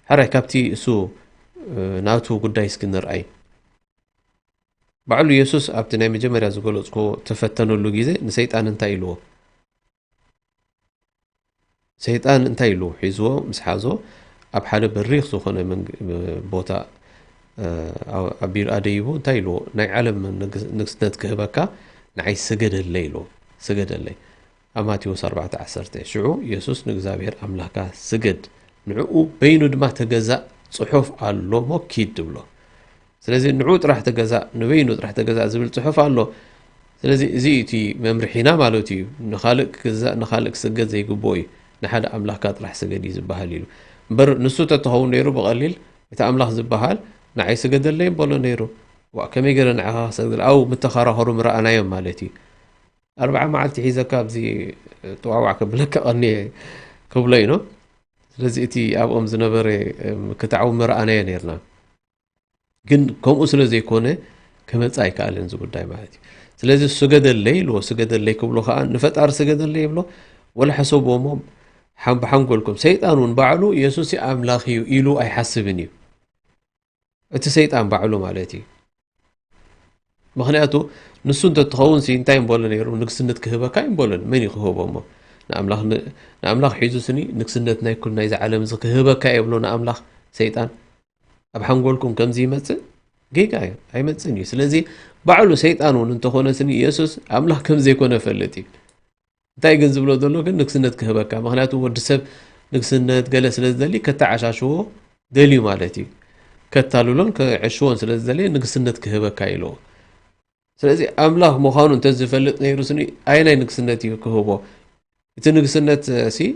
حرا كابتي سو ናቱ ጉዳይ እስክንርአይ ባዕሉ ኢየሱስ ኣብቲ ናይ መጀመርያ ዝገለጽኮ ተፈተነሉ ግዜ ንሰይጣን እንታይ ኢልዎ ሰይጣን እንታይ ኢልዎ ሒዝዎ ምስ ሓዞ ኣብ ሓደ በሪኽ ዝኾነ ቦታ ኣቢሉ ኣደይቡ እንታይ ኢልዎ ናይ ዓለም ንግስነት ክህበካ ንዓይ ስገደለይ ኢልዎ ስገደለይ ኣብ ማቴዎስ 4:10 ሽዑ ኢየሱስ ንእግዚኣብሔር ኣምላኽካ ስገድ ንዕኡ በይኑ ድማ ተገዛእ ጽሑፍ ኣሎ ሞ ኪድ ብሎ ስለዚ ንዕኡ ጥራሕ ተገዛእ ንበይኑ ጥራሕ ተገዛእ ዝብል ጽሑፍ ኣሎ ስለዚ እዚ እቲ መምርሒና ማለት እዩ ንኻልእ ክገዛእ ንኻልእ ክስገድ ዘይግብኦ እዩ ንሓደ ኣምላኽካ ጥራሕ ስገድ እዩ ዝበሃል ኢሉ እምበር ንሱ ተተኸውን ነይሩ ብቐሊል እቲ ኣምላኽ ዝበሃል ንዓይ ስገደለይ እምበሎ ነይሩ ከመይ ገለ ንዓኻ ክሰግደለ ኣው ምተኸራኸሩ ምረኣናዮም ማለት እዩ 40 መዓልቲ ሒዘካ ኣብዚ ጥዋዋዕ ከብለካ ቀኒ ክብሎ ኢኖ ስለዚ እቲ ኣብኦም ዝነበረ ክተዓው ምረኣናዮ ነርና ግን ከምኡ ስለ ዘይኮነ ከመጻእ ኣይከኣለን እዚ ጉዳይ ማለት እዩ ስለዚ ስገደለይ ኢልዎ ስገደለይ ክብሎ ከዓ ንፈጣሪ ስገደለይ ይብሎ ወላ ሓሰብዎ ሞ ብሓንጎልኩም ሰይጣን እውን ባዕሉ ኢየሱስ ኣምላኽ እዩ ኢሉ ኣይሓስብን እዩ እቲ ሰይጣን ባዕሉ ማለት እዩ ምክንያቱ ንሱ እንተትኸውን እንታይ እምበሎ ነይሩ ንግስነት ክህበካ ይምበሎን መን ይክህቦ ሞ ንኣምላኽ ሒዙስኒ ንግስነት ናይ ኩል ናይ ዝዓለም እዚ ክህበካ የብሎ ንኣምላኽ ሰይጣን ኣብ ሓንጎልኩም ከምዚ ይመፅእ ጌጋ እዩ ኣይመፅን እዩ ስለዚ ባዕሉ ሰይጣን እውን እንተኾነ ስኒ ኢየሱስ ኣምላኽ ከም ዘይኮነ ፈልጥ እዩ እንታይ ግን ዝብሎ ዘሎ ግን ንግስነት ክህበካ ምክንያቱ ወዲ ሰብ ንግስነት ገለ ስለ ዝደሊ ከተዓሻሽዎ ደልዩ ማለት እዩ ከታልሎን ከዕሽዎን ስለ ዝደሊ ንግስነት ክህበካ ኢልዎ ስለዚ ኣምላኽ ምዃኑ እንተዝፈልጥ ነይሩ ስኒ ኣይ ናይ ንግስነት እዩ ክህቦ እቲ ንግስነት ሲ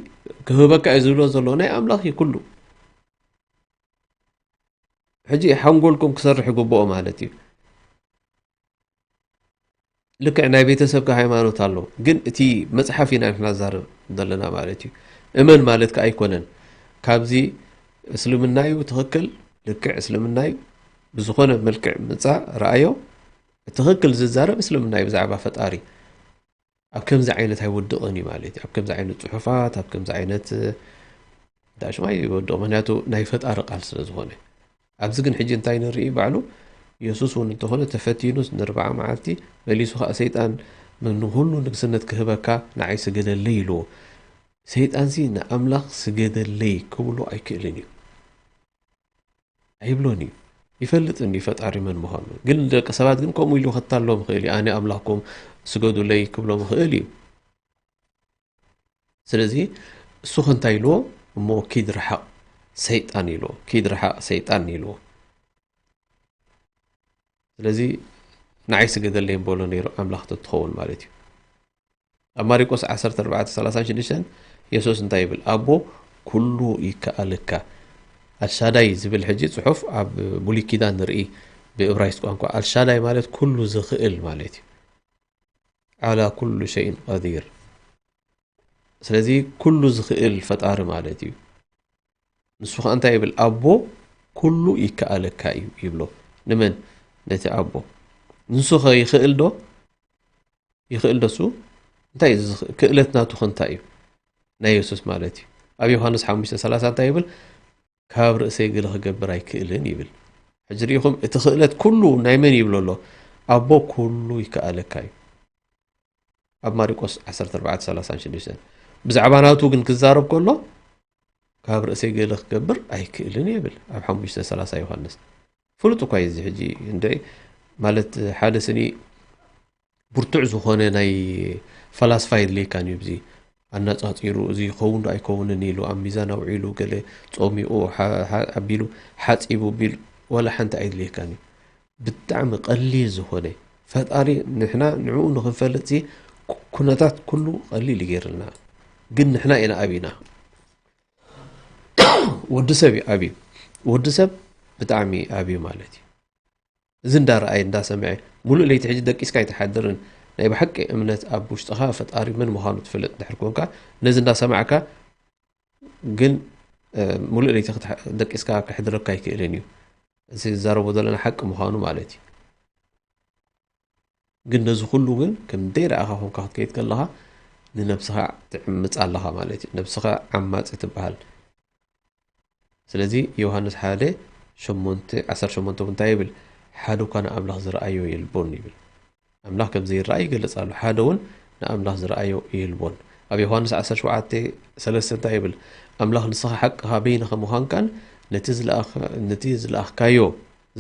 ክህበካ እዩ ዝብሎ ዘሎ ናይ ኣምላኽ እዩ ኩሉ ሕጂ ሓንጎልኩም ክሰርሕ ይግብኦ ማለት እዩ ልክዕ ናይ ቤተሰብካ ሃይማኖት ኣሎ ግን እቲ መፅሓፍ ኢና ንሕና ዛረብ ዘለና ማለት እዩ እመን ማለት ከ ኣይኮነን ካብዚ እስልምና እዩ ትኽክል ልክዕ እስልምና እዩ ብዝኾነ መልክዕ ምፃእ ረኣዮ ትኽክል ዝዛረብ እስልምና እዩ ብዛዕባ ፈጣሪ ኣብ ከምዚ ዓይነት ኣይወድቕን እዩ ማለት እዩ ኣብ ከምዚ ዓይነት ፅሑፋት ኣብ ከምዚ ዓይነት ዳሽማ ይወድቕ ምክንያቱ ናይ ፈጣሪ ቃል ስለ ዝኾነ ኣብዚ ግን ሕጂ እንታይ ንርኢ ባዕሉ ኢየሱስ እውን እንተኾነ ተፈቲኑስ ን40 መዓልቲ መሊሱ ከዓ ሰይጣን ንኩሉ ንግስነት ክህበካ ንዓይ ስገደለይ ኢልዎ ሰይጣን ሲ ንኣምላኽ ስገደለይ ክብሎ ኣይክእልን እዩ ኣይብሎን እዩ ይፈልጥን ፈጣሪ መን ምዃኑ ግን ደቂ ሰባት ግን ከምኡ ኢሉ ክታሎም ክእል እዩ ኣነ ኣምላኽኩም ስገዱለይ ክብሎም ክእል እዩ ስለዚ እሱ እንታይ ኢልዎ እሞ ኪድ ረሓቕ ሰይጣን ኢልዎ ኪድ ረሓቕ ሰይጣን ኢልዎ ስለዚ ንዓይ ስገደለይ እምበሎ ነይሩ ኣምላኽ ትኸውን ማለት እዩ ኣብ ማርቆስ 14:36 ኢየሱስ እንታይ ይብል ኣቦ ኩሉ ይከኣለካ ኣልሻዳይ ዝብል ሕጂ ጽሑፍ ኣብ ብሉይ ኪዳን ንርኢ ብዕብራይስጥ ቋንቋ ኣልሻዳይ ማለት ኩሉ ዝኽእል ማለት እዩ ዓላ ኩሉ ሸይን ቀዲር ስለዚ ኩሉ ዝኽእል ፈጣሪ ማለት እዩ ንሱ ከዓ እንታይ ይብል ኣቦ ኩሉ ይከኣለካ እዩ ይብሎ ንመን ነቲ ኣቦ ንሱ ኸ ይኽእል ዶ እሱ እንታይ ክእለት ናቱ እንታይ እዩ ናይ ኢየሱስ ማለት እዩ ኣብ ዮሃንስ 5:30 እንታይ ይብል ካብ ርእሰይ ገለ ክገብር ኣይክእልን ይብል ሕጂ ሪኢኹም እቲ ክእለት ኩሉ ናይ መን ይብሎ ኣሎ ኣቦ ኩሉ ይከኣለካ እዩ ኣብ ማርቆስ 14:36 ብዛዕባ ናቱ ግን ክዛረብ ከሎ ካብ ርእሰይ ገለ ክገብር ኣይክእልን ይብል ኣብ 5:30 ዮሃንስ ፍሉጥ እኳ እዚ ሕጂ እንደ ማለት ሓደ ስኒ ብርቱዕ ዝኾነ ናይ ፈላስፋ የድልየካን እዩ ብዚ ኣናፃፂሩ እዚ ይኸውን ዶ ኣይከውንን ኢሉ ኣብ ሚዛን ኣውዒሉ ገለ ጾሚኡ ኣቢሉ ሓፂቡ ቢሉ ወላ ሓንቲ ኣይድልየካን እዩ ብጣዕሚ ቀሊል ዝኾነ ፈጣሪ ንሕና ንዕኡ ንክንፈልጥ ኩነታት ኩሉ ቀሊል ይገይርልና ግን ንሕና ኢና ኣብና ወዲ ሰብ ኣብዩ ወዲ ሰብ ብጣዕሚ ኣብዩ ማለት እዩ እዚ እንዳረኣየ እንዳሰምዐ ሙሉእ ለይቲ ሕጂ ደቂስካ ይተሓድርን ናይ ብሓቂ እምነት ኣብ ውሽጥኻ ፈጣሪ ምን ምዃኑ ትፈልጥ እንድሕር ኮንካ ነዚ እንዳሰማዕካ ግን ሙሉእ ለይቲ ደቂስካ ክሕድረካ ኣይክእልን እዩ እዚ ዝዛረቦ ዘለና ሓቂ ምዃኑ ማለት እዩ ግን ነዚ ኩሉ ግን ከምደይ ረኣኻ ኮንካ ክትከይድ ከለኻ ንነብስኻ ትዕምፅ ኣለኻ ማለት እዩ ነብስኻ ዓማፂ ትበሃል ስለዚ ዮሃንስ 1 18 እንታይ ይብል ሓደ እኳ ንኣምላኽ ዝረኣዮ የልቦን ይብል ኣምላኽ ከም ዘይረኣይ ይገልጽ ኣሎ ሓደ እውን ንኣምላኽ ዝረኣዮ የልቦን ኣብ ዮሐንስ 17:3 እንታይ ይብል ኣምላኽ ንስኻ ሓቅኻ በይንኻ ምዃንካን ነቲ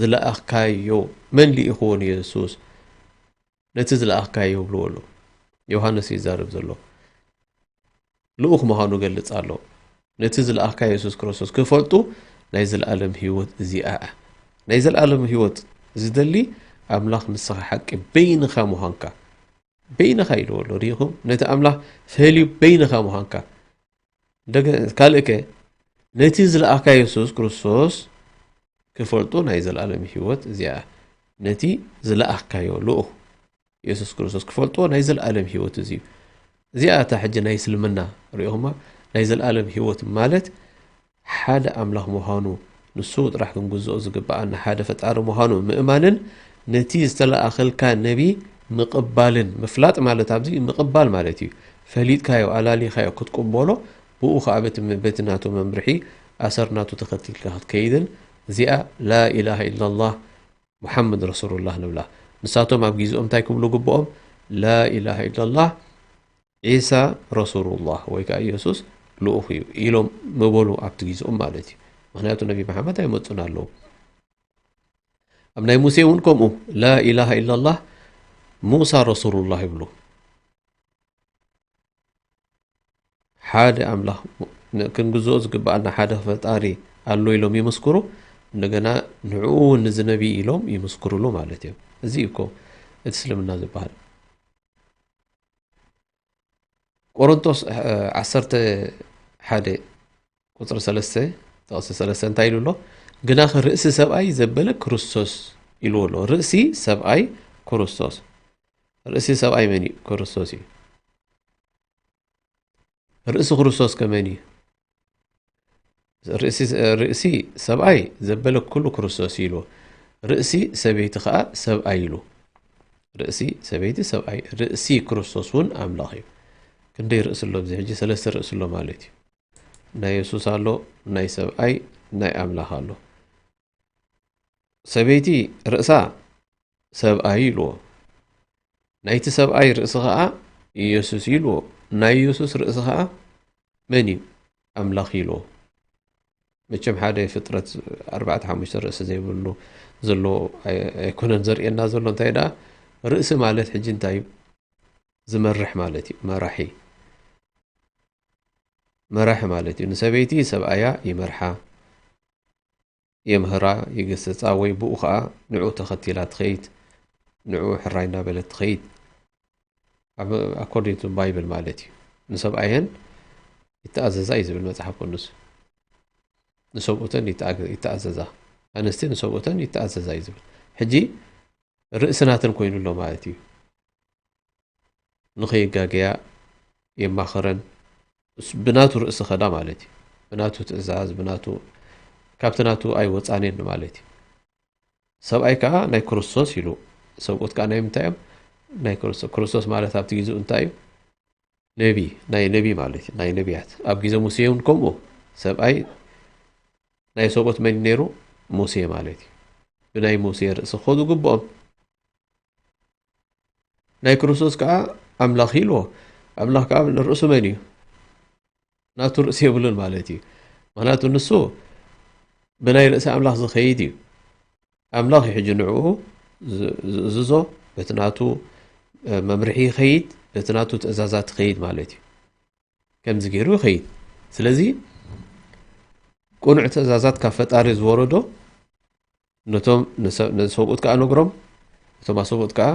ዝለኣኽካዮ መን ልኢኽዎ ንየሱስ ነቲ ዝለኣኽካዮ ብልዎ ኣሎ ዮሐንስ ይዛረብ ዘሎ ልኡኽ ምዃኑ ገልጽ ኣሎ ነቲ ዝለኣኽካ የሱስ ክርስቶስ ክፈልጡ ናይ ዘለኣለም ህይወት እዚኣ ናይ ዘለኣለም ህይወት ዝደሊ ኣምላኽ ንስኻ ሓቂ በይንኻ ምዃንካ በይንኻ ኢልዎ ኣሎ ሪኢኹም ነቲ ኣምላኽ ፈልዩ በይንኻ ምዃንካ ካልእከ ነቲ ዝለኣኽካ የሱስ ክርስቶስ ክፈልጡ ናይ ዘለኣለም ህይወት እዚኣ ነቲ ዝለኣኽካዮ ልኡኽ የሱስ ክርስቶስ ክፈልጡ ናይ ዘለኣለም ህይወት እዚዩ እዚኣ እታ ሕጂ ናይ እስልምና ሪኢኹማ ናይ ዘለኣለም ህይወት ማለት ሓደ ኣምላኽ ምዃኑ ንሱ ጥራሕ ክንግዝኦ ዝግባኣና ሓደ ፈጣሪ ምዃኑ ምእማንን ነቲ ዝተለኣኸልካ ነቢ ምቕባልን ምፍላጥ ማለት ኣብዚ ምቕባል ማለት እዩ ፈሊጥካዮ ኣላሊኻዮ ክትቅበሎ ብኡ ከዓ በቲ ናቱ መምርሒ ኣሰርናቱ ተኸቲልካ ክትከይድን እዚኣ ላ ኢላሃ ኢላላህ ሙሐመድ ረሱሉላህ ንብላ ንሳቶም ኣብ ጊዜኦም እንታይ ክብሉ ግብኦም ላ ኢላሃ ኢላላህ ዒሳ ረሱሉላህ ወይ ከዓ ኢየሱስ ልኡኽ እዩ ኢሎም መበሉ ኣብቲ ጊዜኦም ማለት እዩ ምክንያቱ ነቢ መሓመድ ኣይመፁን ኣለዉ ኣብ ናይ ሙሴ እውን ከምኡ ላ ኢላሃ ኢላላህ ሙሳ ረሱሉላህ ይብሉ ሓደ ኣምላኽ ክንግዝኦ ዝግባኣና ሓደ ፈጣሪ ኣሎ ኢሎም ይመስክሩ እንደገና ንዕኡ እውን ንዝነቢ ኢሎም ይመስክሩሉ ማለት እዮም እዚ እኮ እቲ እስልምና ዝበሃል ቆሮንቶስ 11:3 ጥቕሲ 3 እንታይ ኢሉ ኣሎ ግና ርእሲ ሰብኣይ ዘበለ ክርስቶስ ኢልዎ ኣሎ ርእሲ ሰብኣይ ክርስቶስ ርእሲ ሰብኣይ መን እዩ ክርስቶስ እዩ ርእሲ ክርስቶስ ከመን እዩ ርእሲ ሰብኣይ ዘበለ ኩሉ ክርስቶስ ኢልዎ ርእሲ ሰበይቲ ከዓ ሰብኣይ ኢሉ ርእሲ ሰበይቲ ሰብኣይ ርእሲ ክርስቶስ እውን ኣምላኽ እዩ ክንደይ ርእሲ ኣሎ ብዚ ሕጂ 3 ርእሲ ኣሎ ማለት እዩ ናይ የሱስ ኣሎ ናይ ሰብኣይ ናይ ኣምላኽ ኣሎ ሰበይቲ ርእሳ ሰብኣይ ኢልዎ ናይቲ ሰብኣይ ርእሲ ከዓ ኢየሱስ ኢልዎ ናይ ኢየሱስ ርእሲ ከዓ መን እዩ ኣምላኽ ኢልዎ መቸም ሓደ ፍጥረት 4-5 ርእሲ ዘይብሉ ዘሎ ኣይኮነን ዘርእየና ዘሎ እንታይ ደኣ ርእሲ ማለት ሕጂ እንታይ እዩ ዝመርሕ ማለት እዩ መራሒ ማለት እዩ ንሰበይቲ ሰብኣያ ይመርሓ የምህራ ይገስጻ ወይ ብኡ ከዓ ንዑ ተኸቲላ ትኸይድ ንዑ ሕራይ እናበለት ትኸይድ ኣኮርዲንግ ቱ ባይብል ማለት እዩ ንሰብኣየን ይተኣዘዛ እዩ ዝብል መፅሓፍ ቅዱስ ንሰብኡተን ይተኣዘዛ ኣንስቲ ንሰብኡተን ይተኣዘዛ እዩ ዝብል ሕጂ ርእስናተን ኮይኑሎ ማለት እዩ ንኸይጋገያ የማኽረን ብናቱ ርእሲ ኸዳ ማለት እዩ ብናቱ ትእዛዝ ብናቱ ካብቲ ናቱ ኣይወፃኔን ማለት እዩ ሰብኣይ ከዓ ናይ ክርስቶስ ኢሉ ሰብኡት ከዓ ናይ ምንታይ እዮም ናይ ክርስቶስ ማለት ኣብቲ ጊዜኡ እንታይ እዩ ናይ ነቢ ማለት እዩ ናይ ነቢያት ኣብ ጊዜ ሙሴ እውን ከምኡ ሰብኣይ ናይ ሰብኡት መን ነይሩ ሙሴ ማለት እዩ ብናይ ሙሴ ርእሲ ክኸዱ ግብኦም ናይ ክርስቶስ ከዓ ኣምላኽ ኢልዎ ኣምላኽ ከዓ ርእሱ መን እዩ ናቱ ርእሲ የብሉን ማለት እዩ ምክንያቱ ንሱ ብናይ ርእሲ ኣምላኽ ዝኸይድ እዩ ኣምላኽ ሕጂ ንዕኡ ዝእዝዞ በቲ ናቱ መምርሒ ይኸይድ በቲ ናቱ ትእዛዛት ይኸይድ ማለት እዩ ከምዚ ገይሩ ይኸይድ ስለዚ ቁኑዕ ትእዛዛት ካብ ፈጣሪ ዝወረዶ ነቶም ንሰብኡት ከዓ ነግሮም እቶም ሰብኡት ከዓ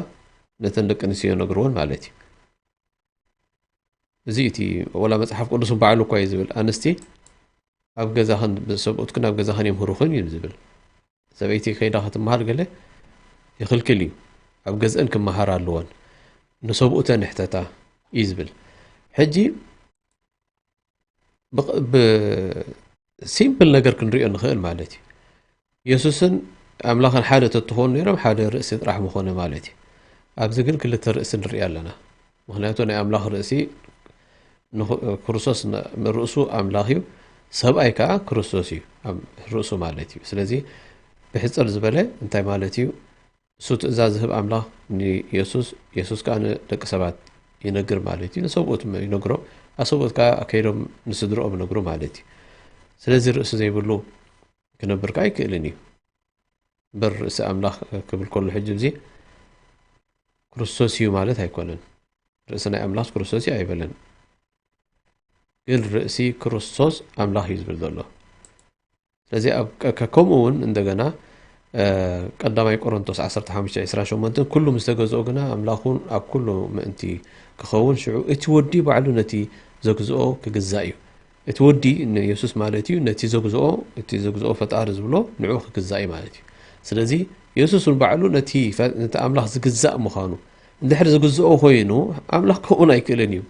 ነተን ደቂ ኣንስትዮ ነግርዎን ማለት እዩ እዚ እቲ ወላ መፅሓፍ ቅዱስ በዓሉ እኳ እዩ ዝብል ኣንስቲ ኣብ ገዛኽን ሰብኡትክን ኣብ ገዛኽን የምህሩኽን እዩ ዝብል ሰበይቲ ከይዳ ክትመሃር ገለ ይኽልክል እዩ ኣብ ገዝአን ክመሃር ኣለዎን ንሰብኡተን ንሕተታ እዩ ዝብል ሕጂ ብሲምፕል ነገር ክንሪኦ ንኽእል ማለት እዩ ኢየሱስን ኣምላኽን ሓደ ተትኾኑ ነይሮም ሓደ ርእሲ ጥራሕ ምኾነ ማለት እዩ ኣብዚ ግን ክልተ ርእሲ ንሪኢ ኣለና ምክንያቱ ናይ ኣምላኽ ርእሲ ክርስቶስ ርእሱ ኣምላኽ እዩ ሰብኣይ ከዓ ክርስቶስ እዩ ርእሱ ማለት እዩ ስለዚ بحصر زبله انتي مالتي سو تأزاز هب أملاح يسوس كان دك سبات ينقر مالتي نسوبت ما ينقرو أسوبت كا أكيدهم نسدرو بنقرو مالتي سلازي رأس زي بلو كنبر كاي كإلني بر رأس أملاح قبل كل حجب زي كروسوسيو مالت هيكونن رأسنا أملاح كروسوسي أيبلن قل رأسي كروسوس أملاح يزبل دولو سلازي ككمون عندنا قدامي قرنطس 15 كله مستغزو غنا املاخون اب كله مانتي كخون شعو اتودي بعلو نتي زغزو كغزايو اتودي ان يسوس مالتي نتي زغزو فطار زبلو نعو كغزاي مالتي سلازي يسوس بعلو نتي املاخ زغزا مخانو اندحر زغزو خوينو املاخ كون ايكلنيو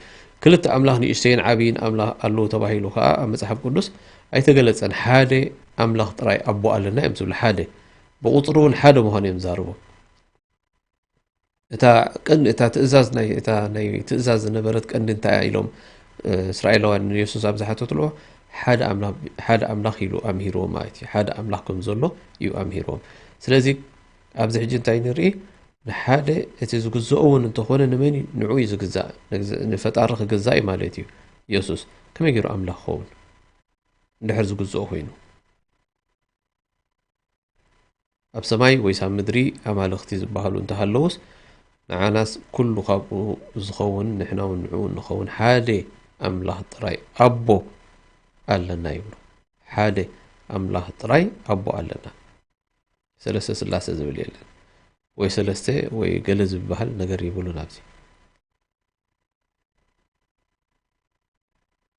كلت املاخ نيشتين عابين املاخ الله تباهيلو خا مصحف قدس ايتغلصن حاده املاخ طراي ابو علنا يمسل حاده بقطرون حدا مهان يمزاربو اتا تأزاز ناي تأزاز نبرت كن انت إلهم إسرائيلوان يسوع أبزحته طلعوا حدا أملاخ يلو أمهيرو مايتي حدا أملاخكم زلو يو أمهيرو سلازي أبزح جنتاين رئي نحادا اتزغزؤون انتخوانا نماني نعوي زغزاء نفتارخ غزاء مالتي يسوع كما يجيرو أملاخ خون نحر زغزؤ خوينو أب سماي ويسام مدري أمالختي زبهالو انتهالوس نعناس كل خابو زخون نحنا ونعون نخون حادي أملاح طراي أبو ألنا يبلو حادي أملاح طراي أبو ألنا سلسة سلاسة زبل يلن وي سلسة وي قلز ببهال نقر يبلو نابزي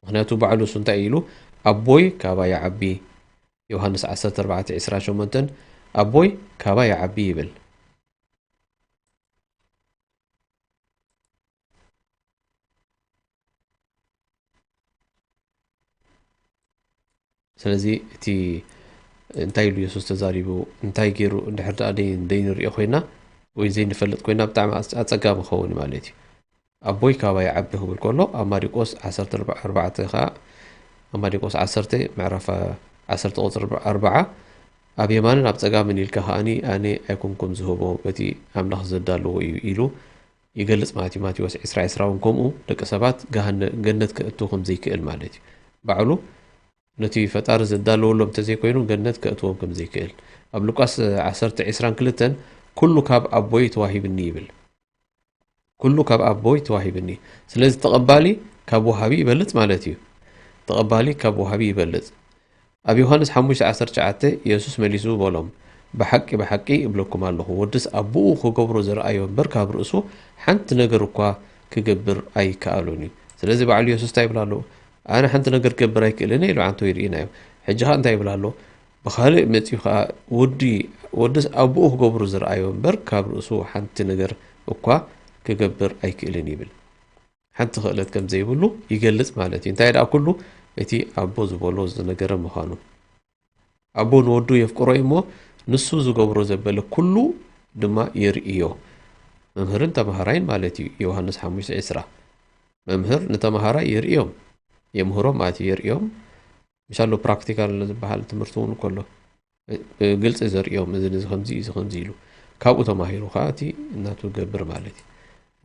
مخناتو بعلو سنتا إيلو أبوي كابا يعبي يوحنس 14:28 أبوي كابا يعبي يبل سلازي تي انتاي لو يسوس تزاريبو انتاي غيرو اندحر دين ريو خوينا وي زين نفلط كوينا بتاع اصقام خون مالتي أبوي كابا يعبي هو بالكلو أماريكوس 14 خا أماريكوس 10 معرفة 10:4 أبي يمان أبتقى من الكهاني أنا أكونكم زهبو بتي أملاح زدالو إيلو يقلص ماتي وس إسراء كومو لك سبات جنت كأتوهم زي كإل مالتي بعلو نتي فتار زدالو لهم تزي كوينو جنت كأتوهم كم زي كإل أبلوكاس 10 كلتن كله كاب أبوي تواهي بالنيبل كله كاب أبوي تواهي بالني سلازي تقبالي كابو هابي يبلت مالتي تقبالي كابو هابي يبلت أبي يوحنس 5:19 يسوس مليسو بولم بحقي يبلكم الله ودس أبوه خقبرو زرأيو بركاب رأسو حنت نقرقوا كقبر أي كالوني سلازي بعلي يسوس تايب لالو أنا حنت نقر كبر أي كالوني لو عنتو يرئينا حجها تايب لالو بخالق متيوخا ودس أبوه خقبرو زرأيو بركاب رأسو حنت نقر أقوا كقبر أي كالوني بل حنت خلت كم زي بلو يقلص مالتي انتايد أكلو እቲ ኣቦ ዝበሎ ዝነገረ ምዃኑ ኣቦ ንወዱ የፍቅሮ እሞ ንሱ ዝገብሮ ዘበለ ኩሉ ድማ ይርእዮ መምህርን ተማሃራይን ማለት እዩ ዮሐንስ 5:10 መምህር ንተማሃራይ ይርእዮም የምህሮም ማለት ይርእዮም ምሳሌ ፕራክቲካል ዝበሃል ትምህርቱ እውን ከሎ ግልጽ ዘርእዮም እዚ ከምዚ ኢሉ ካብኡ ተማሂሩ ካቲ እናቱ ገብር ማለት እዩ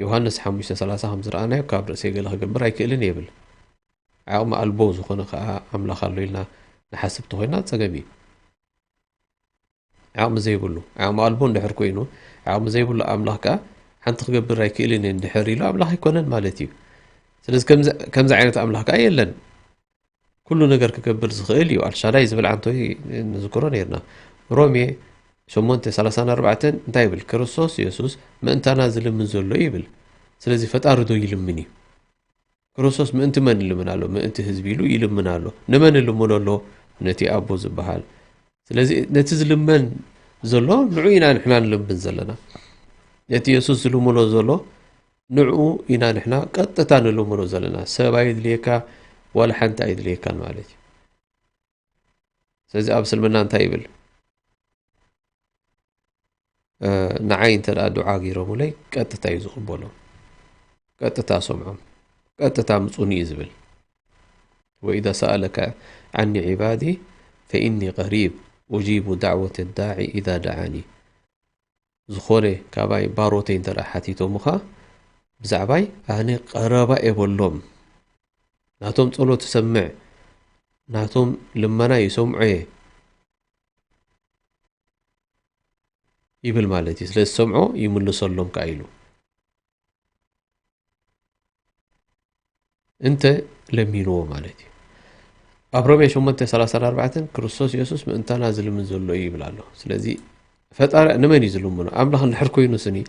ዮሐንስ 5:30 ከም ዝረኣናዮ ካብ ርእሰ ገለ ክገብር ኣይክእልን ይብል عقم البوز وخنا أملاخ الليلنا نحسب تخينا تسجبي عقم زي بقوله عقم البون دحر كوينو عقم زي بقوله أملاخ كا حنت تقبل رايك إلين دحري له أملاخ يكونن مالتي سلز كم زعينة أملاخ كا يلن كل نجار كقبل زخيلي وعلى شرايز بالعنتوي نذكرون يرنا رومي شمونت 34 تايبل كريستوس يسوس ما أنت نازل من زلو يبل سلزي فتأردو يلمني كروسوس ما أنت من اللي منالو ما أنت هزبيلو يلم منالو نمن اللي منالو نتي أبو زبحال سلازي نتزل من زلو نعوينا نحنا نلبن زلنا نتي يسوس اللي منو زلو نعو إنا نحنا قطتان اللي منو زلنا سبا يدليكا ولا حنت يدليكا مالك سلازي أبسل منا انتايبل نعين ترى دعاء غيرهم لي قطتا يزقبولو قطتا سمعهم قطتا مصوني يزبل وإذا سألك عني عبادي فإني قريب أجيب دعوة الداعي إذا دعاني زخوري كاباي باروتين ترى حتيتو مخا بزعباي أنا قرابة إبولهم ناتهم تقولوا تسمع ناتهم لما أنا يسمعي يبل مالتي سلس سمعوا يملصوا لهم كايلو انت لمينو مالتي أبرمي شو منت 34 كريستوس يسوس من انت نازل من زلو يبلالو سلازي فتار نمن يزلمون أملاح النحر كوينو سني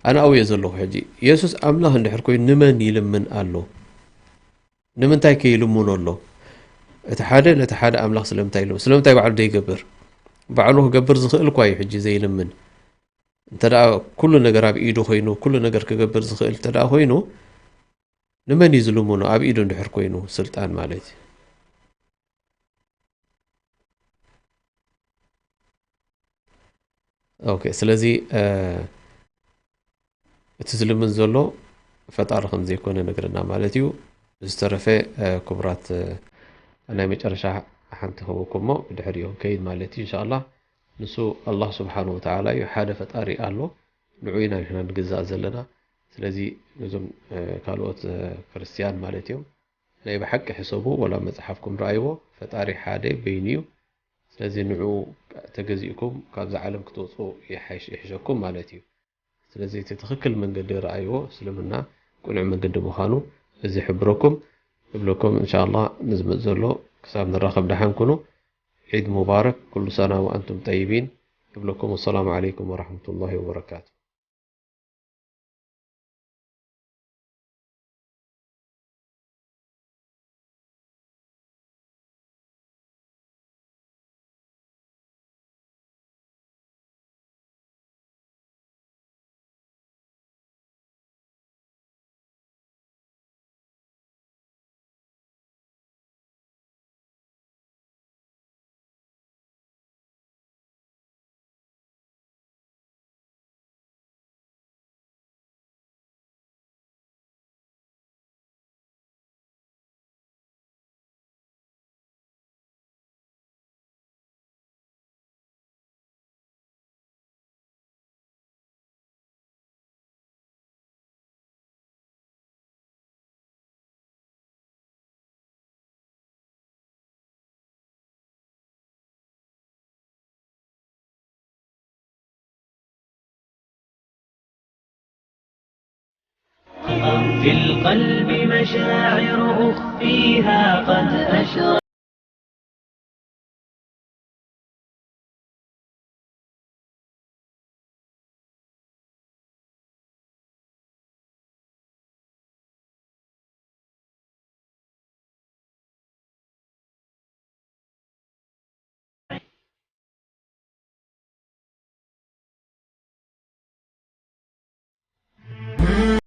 أنا أوي يزلو حجي يسوس أملاح النحر كوين نمن يلمن قالو نمن تاي كي يلمون الله اتحادة نتحادة أملاح سلمتاي له سلمتاي بعد دي قبر بعلوه قبر زخيل كواي حجي زي لمن تدا كل نجار بإيده خينو كل نجار كقبر زخيل تدا خينو نمن يزلمونه أب إيده نحر كوينو سلطان مالتي أوكي سلازي تزلمن زلو فتار خمزي يكون نجرنا مالتيو استرفع كبرات أنا مترشح حنت هو كمو بدحريهم كيد مالتي إن شاء الله نسو الله سبحانه وتعالى يحاد فتاري قالو نعوينا إحنا نجزاء زلنا سلازي نزوم كالوت كريستيان مالتيهم لا بحق حسابه ولا مصحفكم رأيوه فتاري حادة بينيو سلازي نعو تجزيكم كابز عالم كتوصو يحشكم مالتيو سلازي تتخكل من قد رأيوه سلمنا كل من قد مخانو إذا حبركم قبلكم إن شاء الله نزمت زلو كسابنا الرقم دحان كنو عيد مبارك كل سنة وأنتم طيبين قبلكم والسلام عليكم ورحمة الله وبركاته في القلب مشاعر أخفيها قد أشرقت